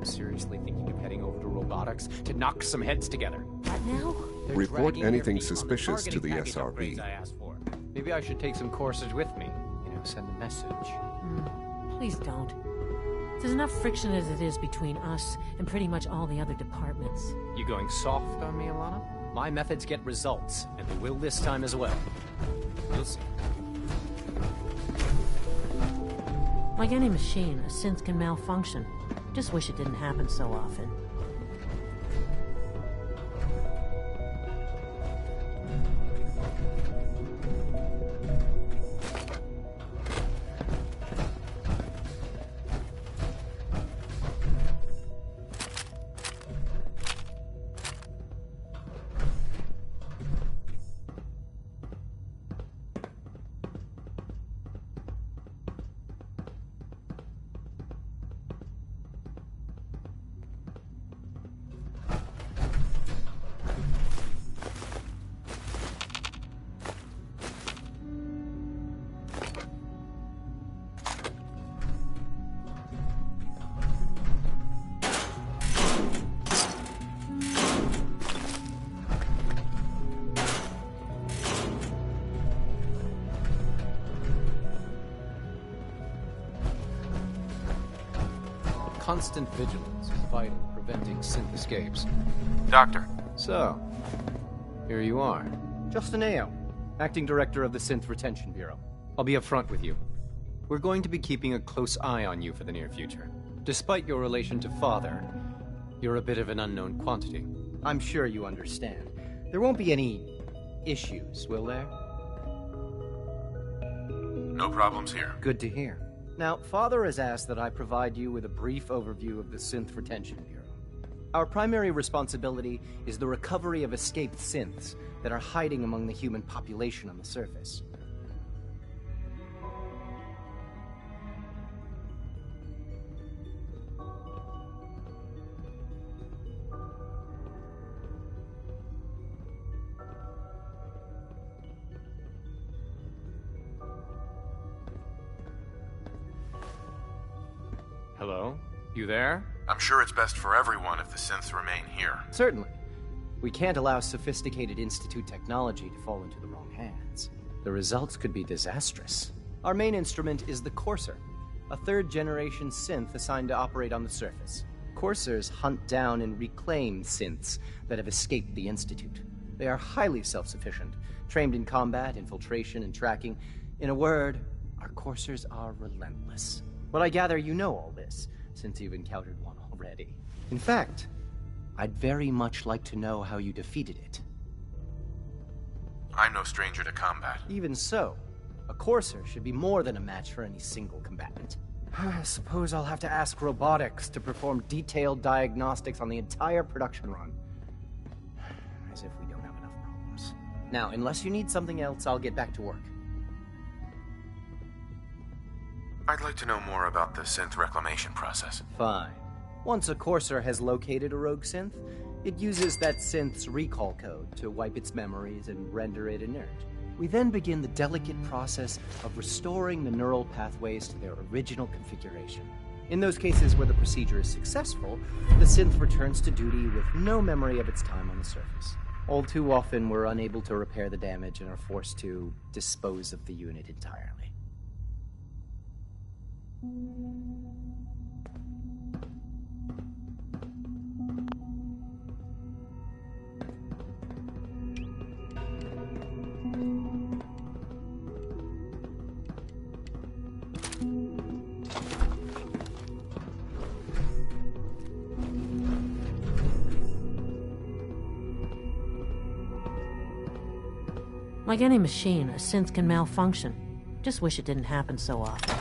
I'm seriously thinking of heading over to robotics to knock some heads together. What now? They're Report dragging their anything feet on the suspicious to targeting the package SRB. upgrades I asked for. Maybe I should take some courses with me. You know, send a message. Please don't. There's enough friction as it is between us and pretty much all the other departments. You going soft on me, Alana? My methods get results, and they will this time as well. You'll see. Like any machine, a synth can malfunction. Just wish it didn't happen so often. Constant vigilance is vital in preventing synth escapes. Doctor. So, here you are. Justin Ayo, Acting Director of the Synth Retention Bureau. I'll be upfront with you. We're going to be keeping a close eye on you for the near future. Despite your relation to Father, you're a bit of an unknown quantity. I'm sure you understand. There won't be any issues, will there? No problems here. Good to hear. Now, Father has asked that I provide you with a brief overview of the Synth Retention Bureau. Our primary responsibility is the recovery of escaped synths that are hiding among the human population on the surface. Hello? You there? I'm sure it's best for everyone if the synths remain here. Certainly. We can't allow sophisticated Institute technology to fall into the wrong hands. The results could be disastrous. Our main instrument is the Courser, a third-generation synth assigned to operate on the surface. Coursers hunt down and reclaim synths that have escaped the Institute. They are highly self-sufficient, trained in combat, infiltration, and tracking. In a word, our Coursers are relentless. But I gather you know all this, since you've encountered one already. In fact, I'd very much like to know how you defeated it. I'm no stranger to combat. Even so, a Courser should be more than a match for any single combatant. I suppose I'll have to ask robotics to perform detailed diagnostics on the entire production run. As if we don't have enough problems. Now, unless you need something else, I'll get back to work. I'd like to know more about the synth reclamation process. Fine. Once a Courser has located a rogue synth, it uses that synth's recall code to wipe its memories and render it inert. We then begin the delicate process of restoring the neural pathways to their original configuration. In those cases where the procedure is successful, the synth returns to duty with no memory of its time on the surface. All too often, we're unable to repair the damage and are forced to dispose of the unit entirely. Like any machine, a synth can malfunction. Just wish it didn't happen so often.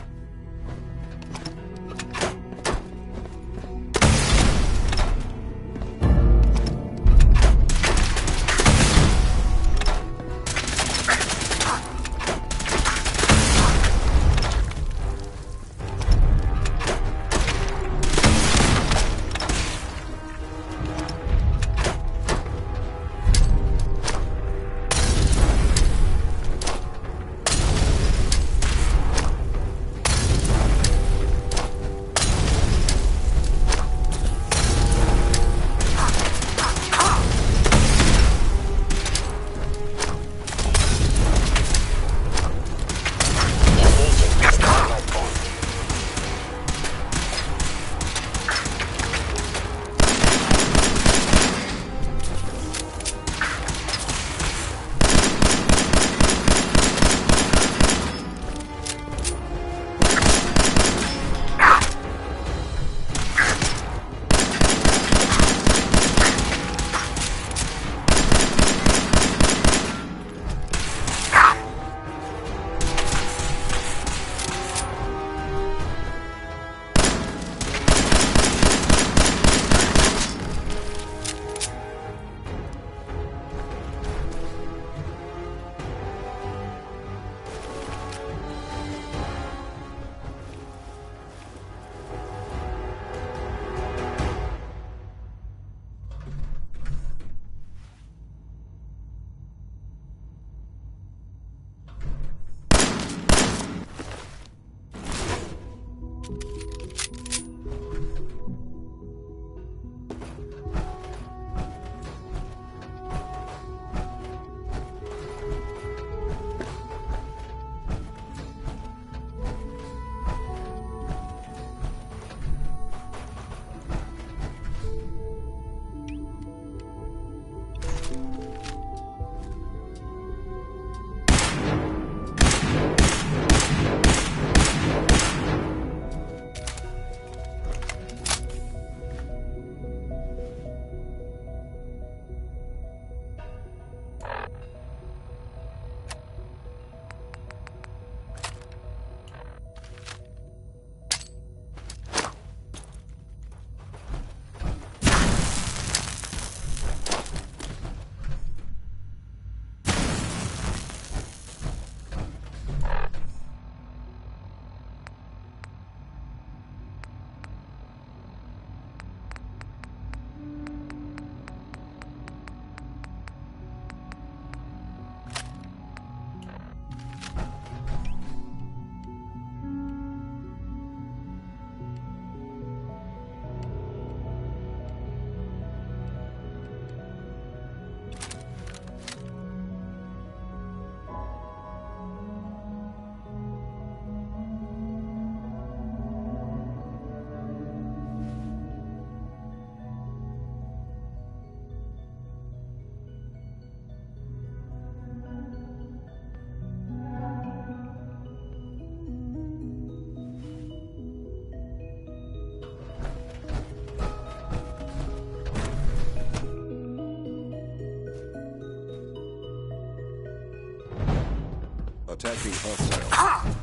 attacking hostiles.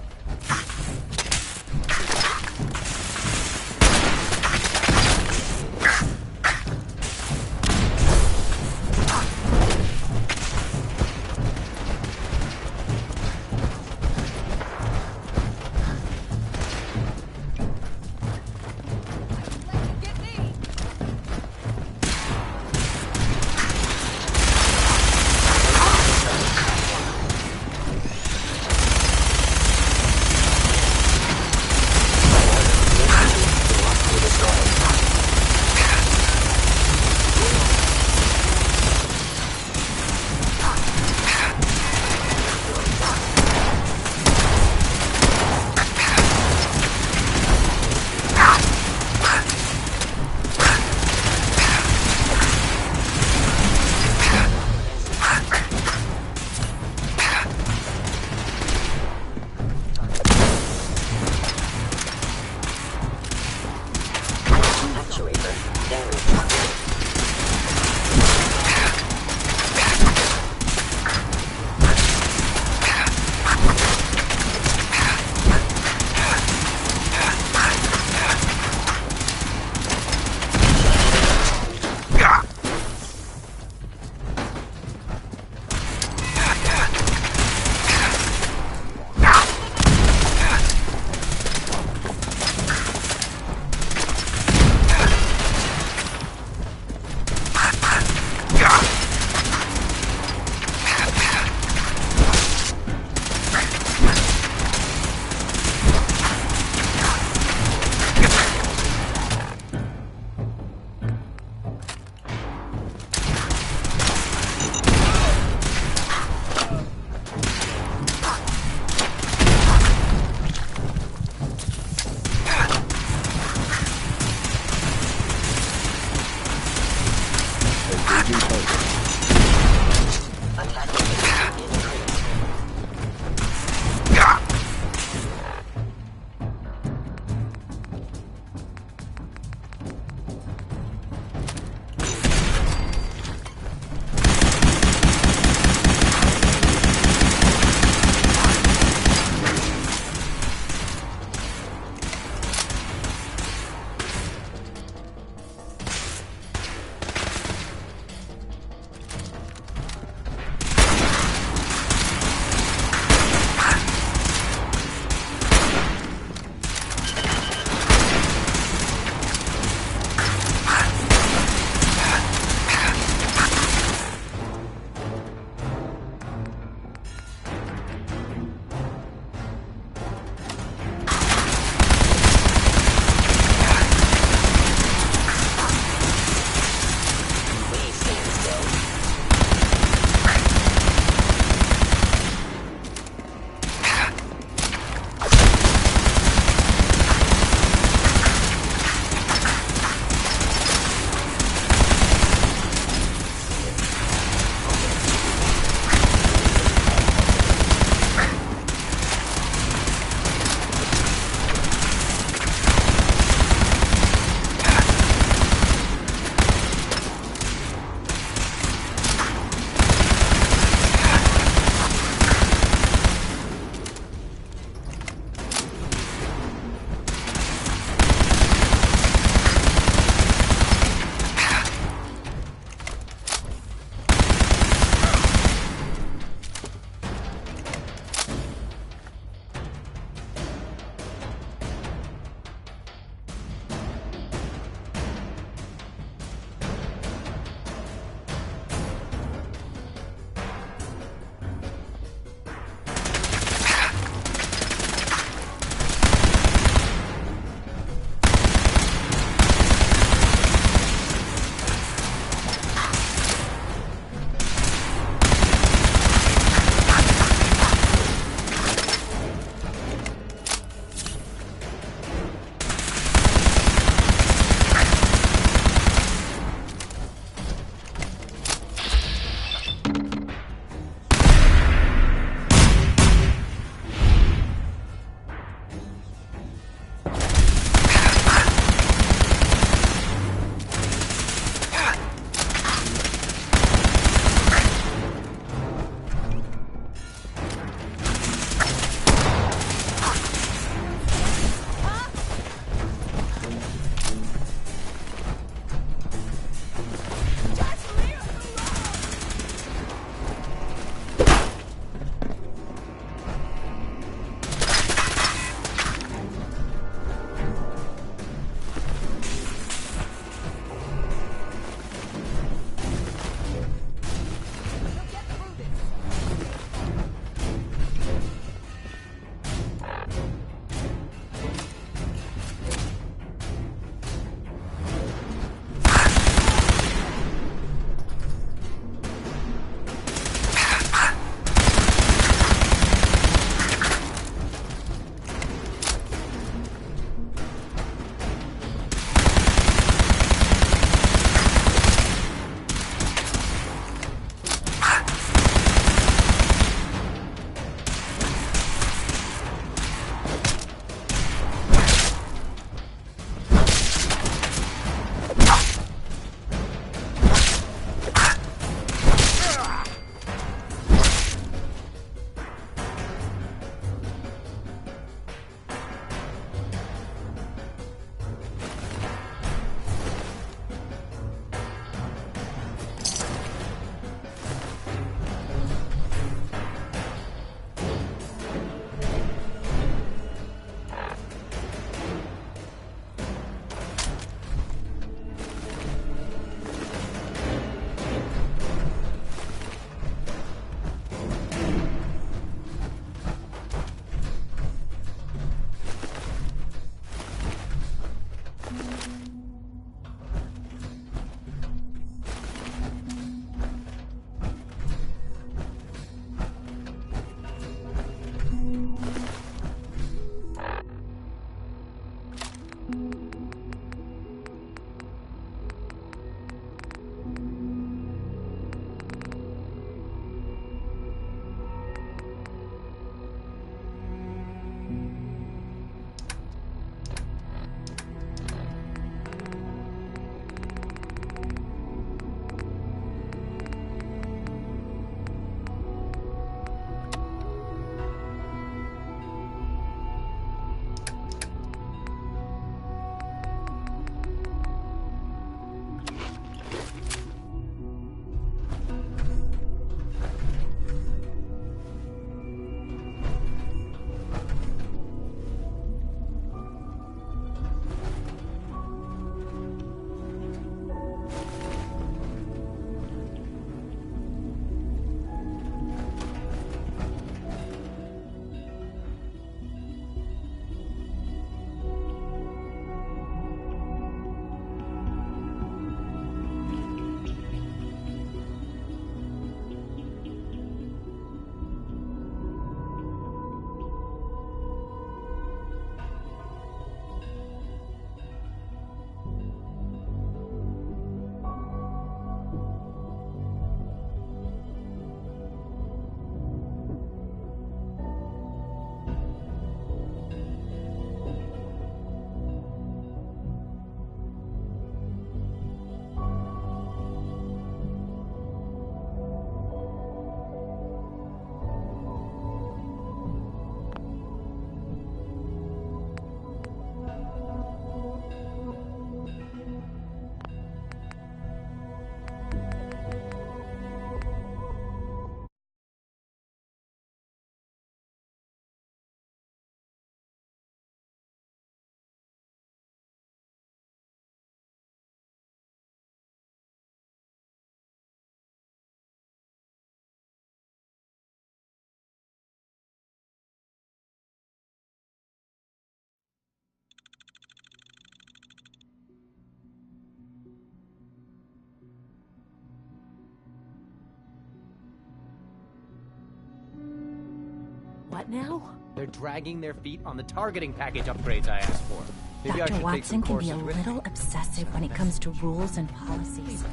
What now? They're dragging their feet on the targeting package upgrades I asked for. Maybe I Dr. should take Watson some can be courses a with little obsessive when it comes to rules and policies.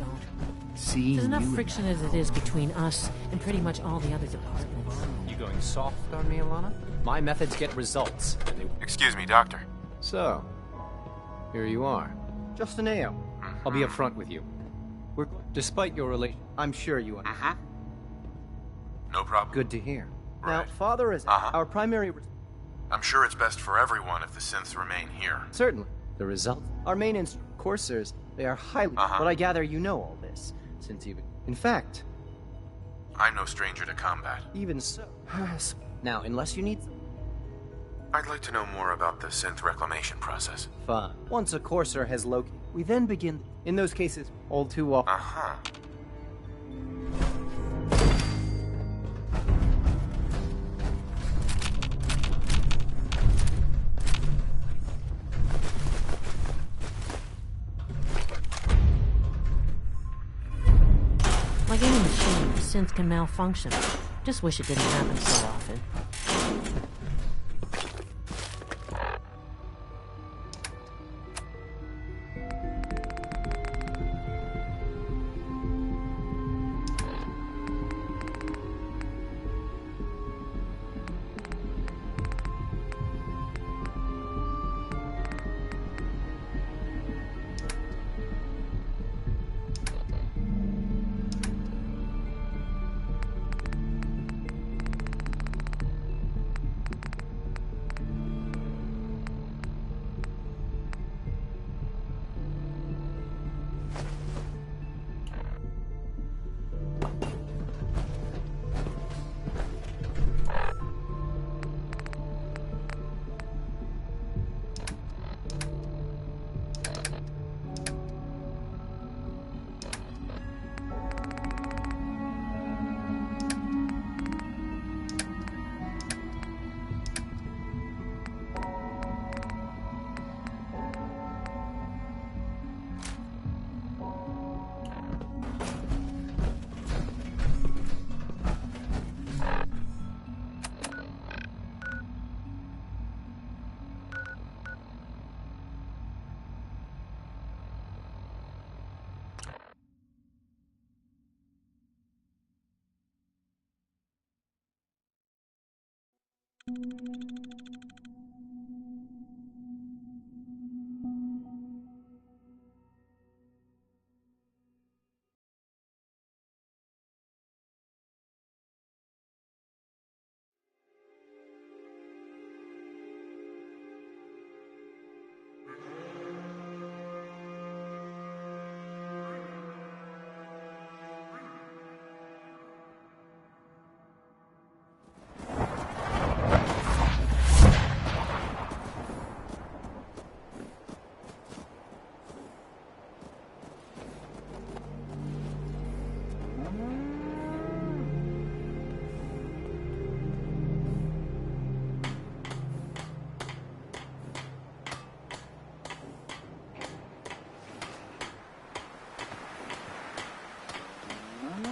See, There's enough friction as it is between us and pretty much all the other departments. You going soft on me, Alana? My methods get results. And they... Excuse me, Doctor. So, here you are. Just an AO. I'll be upfront with you. Despite your relation, I'm sure you understand. No problem. Good to hear. Now, Father is our primary... I'm sure it's best for everyone if the synths remain here. Certainly. The result? Our main coursers, they are highly... But I gather you know all this, since you've... In fact... I'm no stranger to combat. Even so... Now, unless you need... I'd like to know more about the synth reclamation process. Fine. Once a courser has located, we then begin... In those cases, all too often... Like any machine, the synth can malfunction. Just wish it didn't happen so often.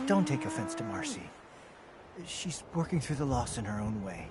Don't take offense to Marcy. She's working through the loss in her own way.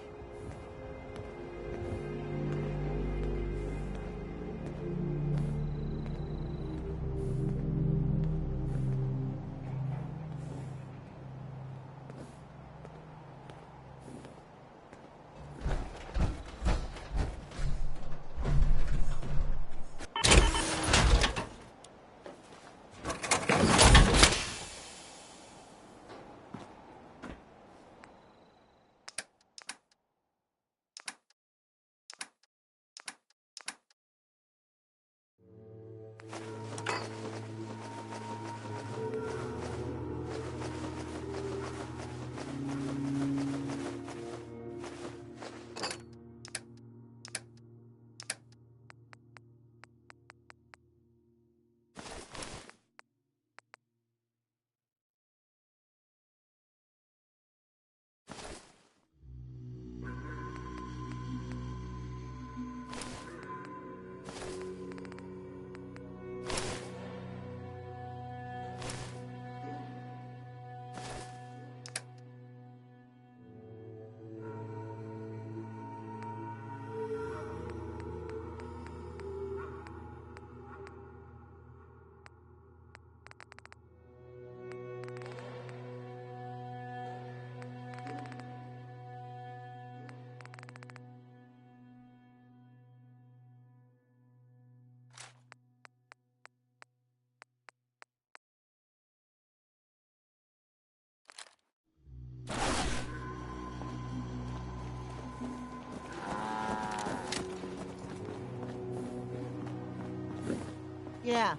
Yeah.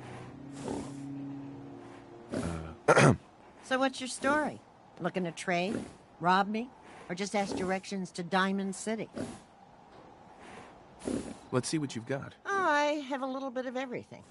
So what's your story? Looking to trade? Rob me? Or just ask directions to Diamond City? Let's see what you've got. Oh, I have a little bit of everything.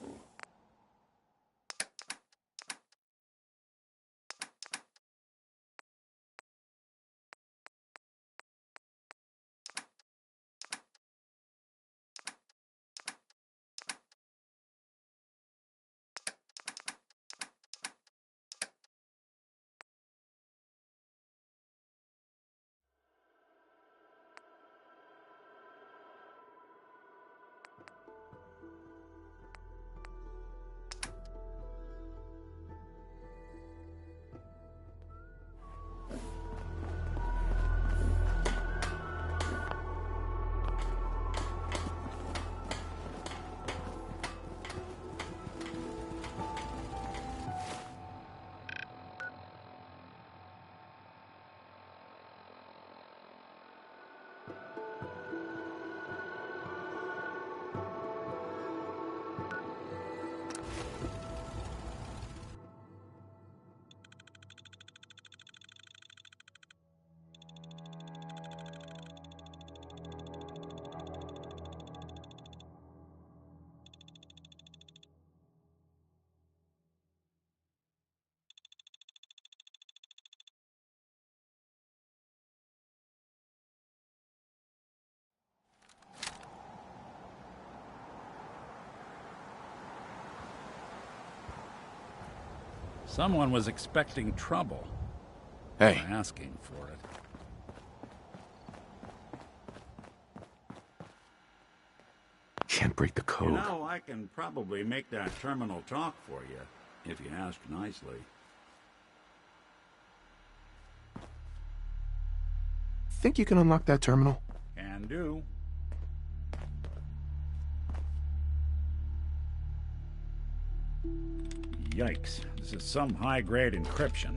Someone was expecting trouble. Hey. Or asking for it. Can't break the code. You know, I can probably make that terminal talk for you, if you ask nicely. Think you can unlock that terminal? Can do. Yikes. This is some high-grade encryption.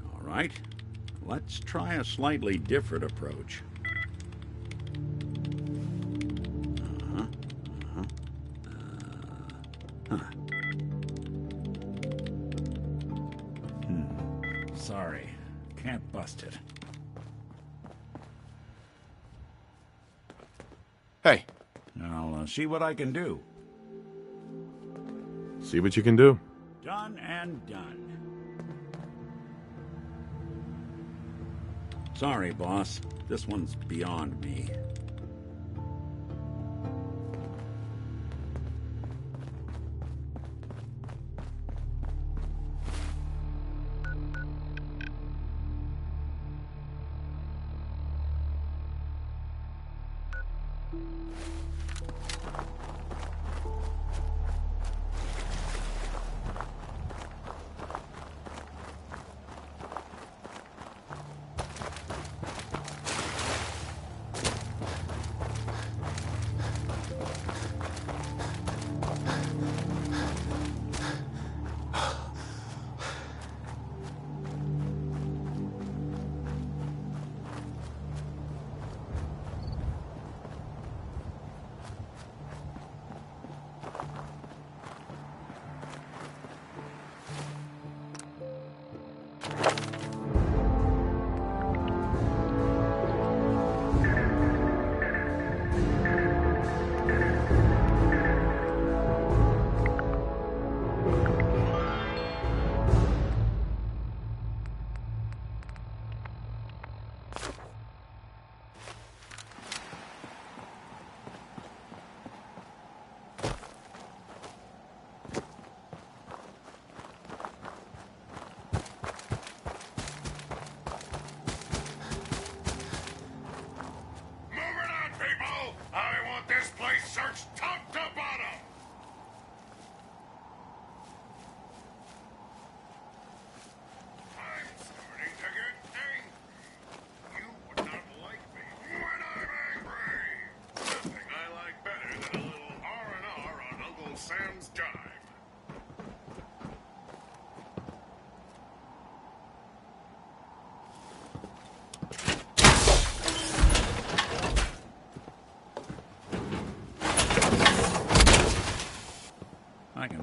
All right. Let's try a slightly different approach. Sorry. Can't bust it. Hey. I'll see what I can do. See what you can do. Done and done. Sorry, boss. This one's beyond me.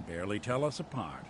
barely tell us apart.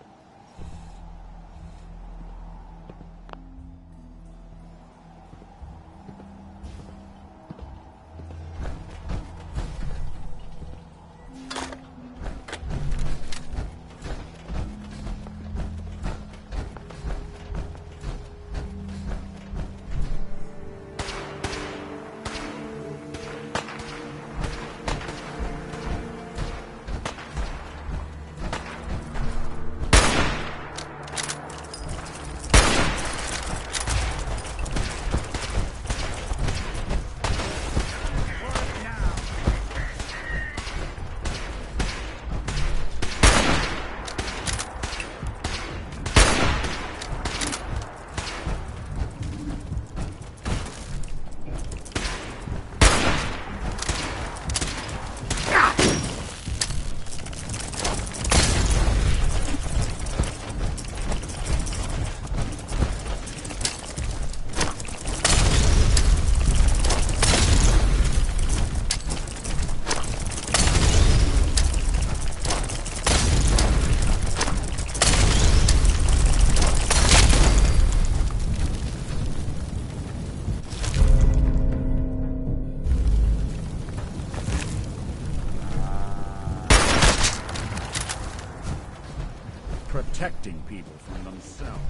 Protecting people from themselves.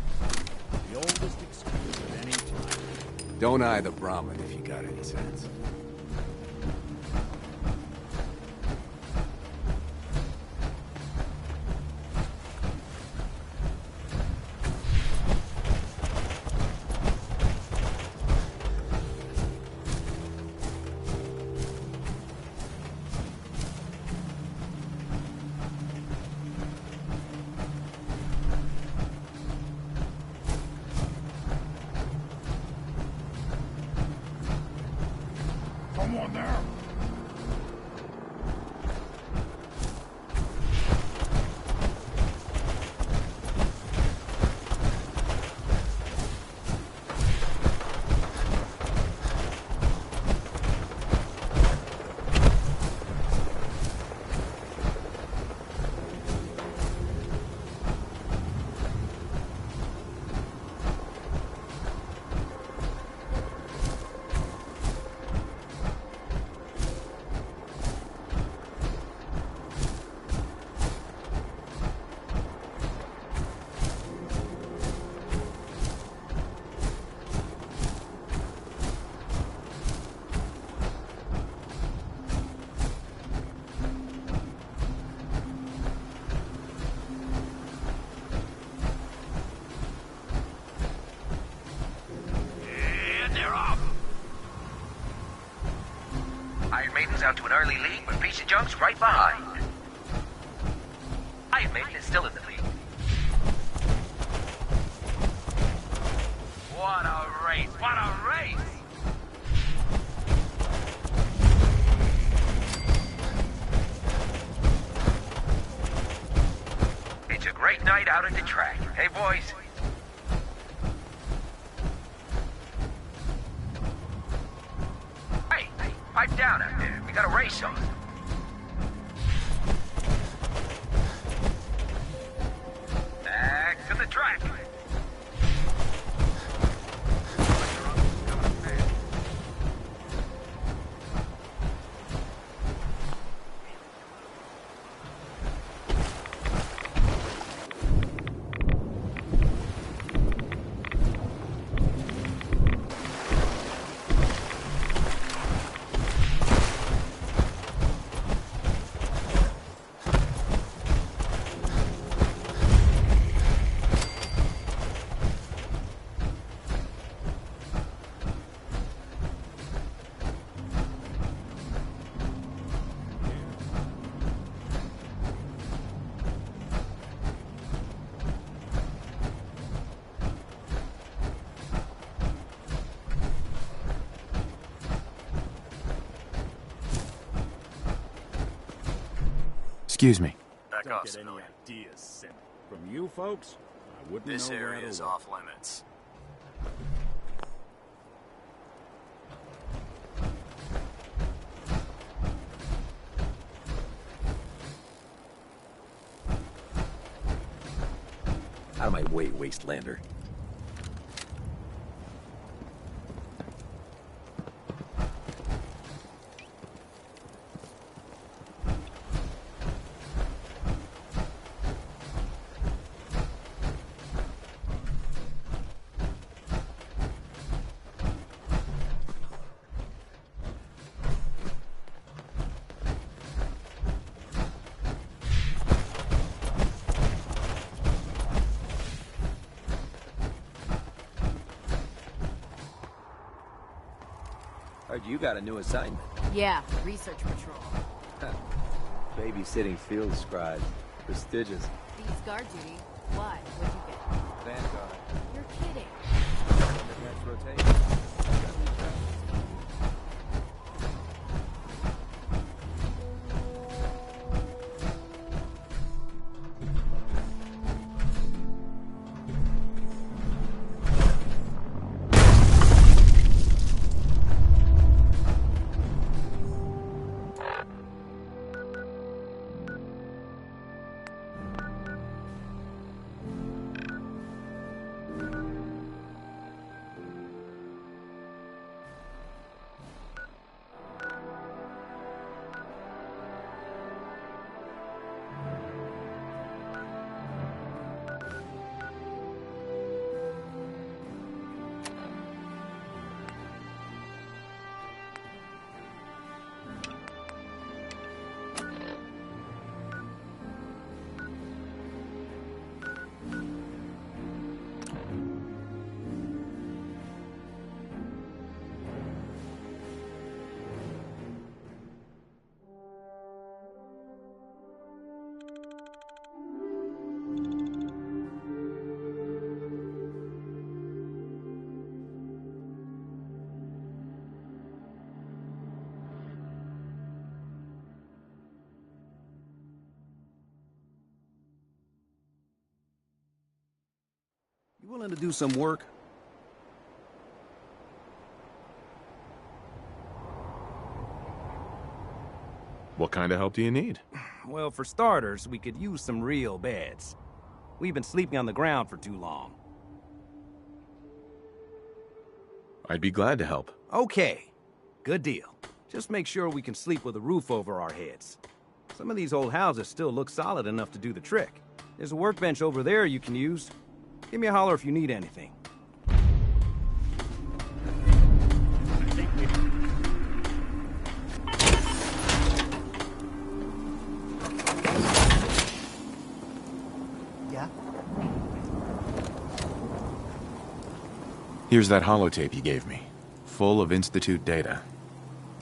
The oldest excuse of any time. Don't eye the Brahmin if you got any sense. Out to an early lead, but Piece of Junk's right behind. Iron Maiden is still in the lead. What a race! What a race! It's a great night out at the track. Hey, boys. Hey, pipe down out there. We got a race on. Back to the track. Excuse me. Back off, get any ideas sent from you folks? I wouldn't This know area is off limits. Out of my way, Wastelander. Heard you got a new assignment. Yeah, research patrol. Babysitting field scribes. Prestigious. These guard duty. Why? What'd you get? Vanguard. You're kidding. Next rotation. You willing to do some work? What kind of help do you need? Well, for starters, we could use some real beds. We've been sleeping on the ground for too long. I'd be glad to help. Okay. Good deal. Just make sure we can sleep with a roof over our heads. Some of these old houses still look solid enough to do the trick. There's a workbench over there you can use. Give me a holler if you need anything. Yeah? Here's that holotape you gave me. Full of Institute data.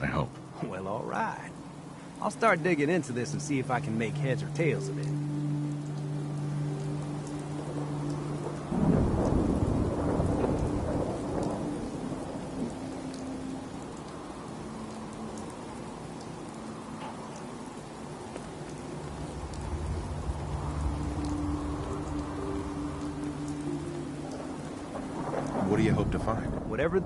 I hope. Well, all right. I'll start digging into this and see if I can make heads or tails of it. What do you hope to find? Whatever...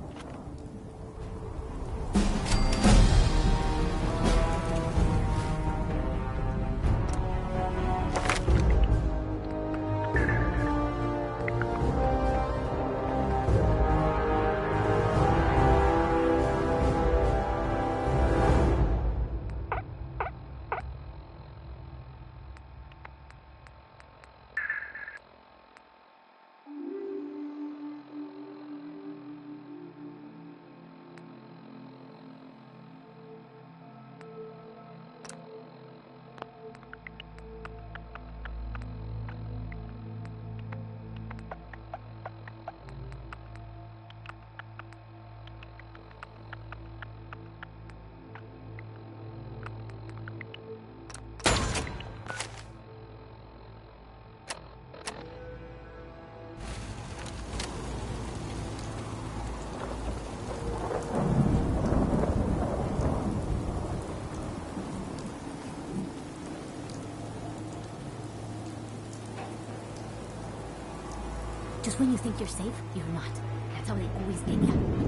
Just when you think you're safe, you're not. That's how they always get you.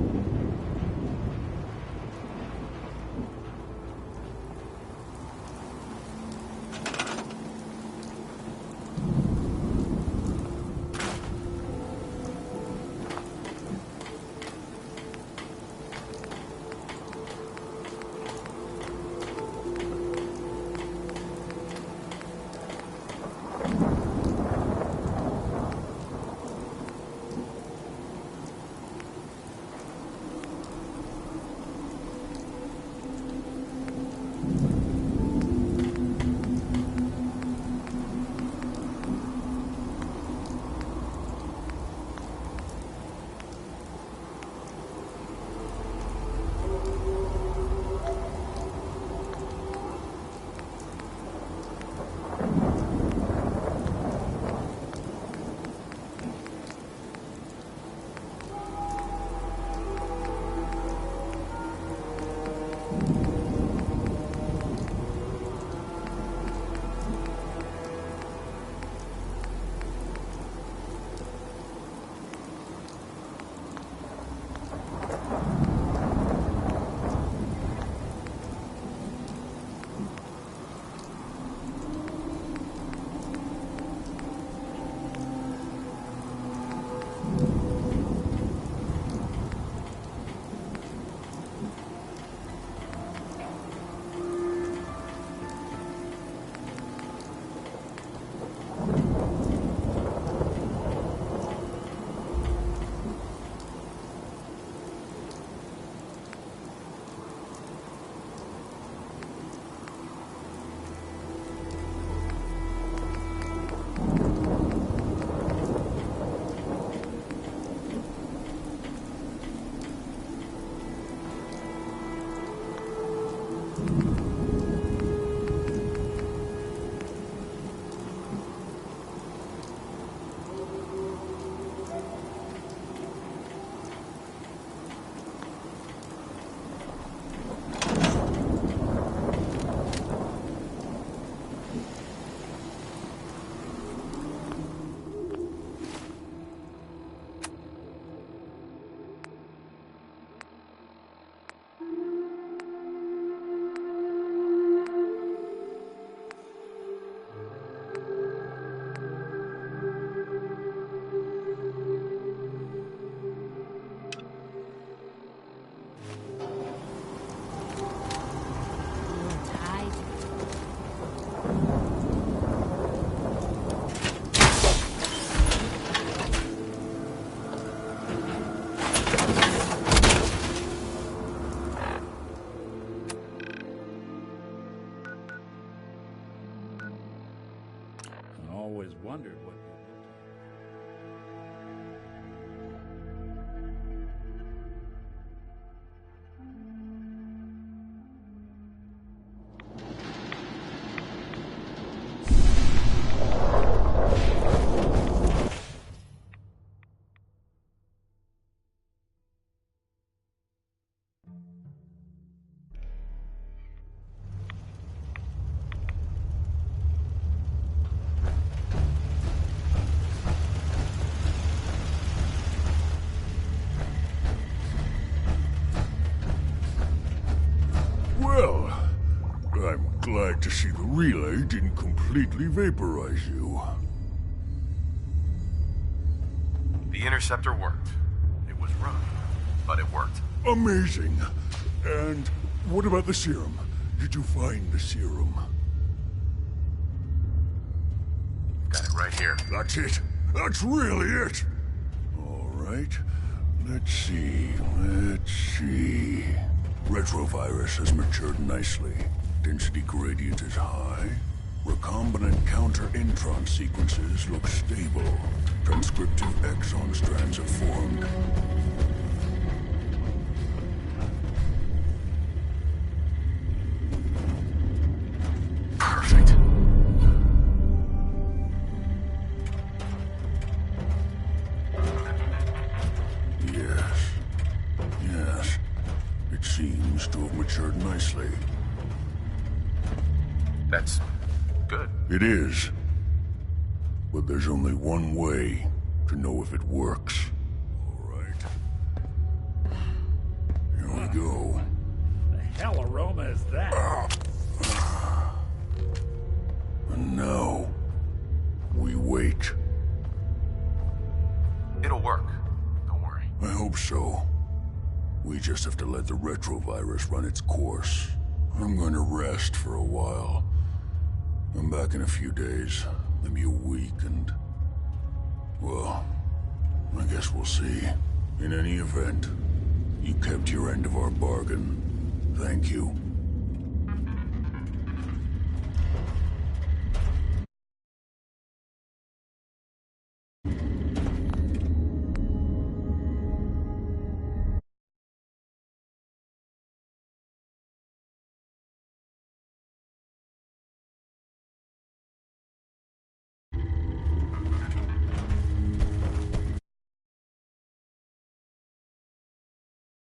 wondered what you looked like. Well, I'm glad to see the relay didn't completely vaporize you. The interceptor worked. It was rough, but it worked. Amazing. And what about the serum? Did you find the serum? Got it right here. That's it. That's really it. All right. Let's see. Retrovirus has matured nicely. Density gradient is high. Recombinant counter-intron sequences look stable. Transcriptive exon strands have formed. Perfect. Yes. It seems to have matured nicely. That's good. It is. But there's only one way to know if it works. All right. Here we go. The hell aroma is that? And now, we wait. It'll work. Don't worry. I hope so. We just have to let the retrovirus run its course. I'm going to rest for a while. I'm back in a few days, maybe a week, and... well, I guess we'll see. In any event, you kept your end of our bargain. Thank you.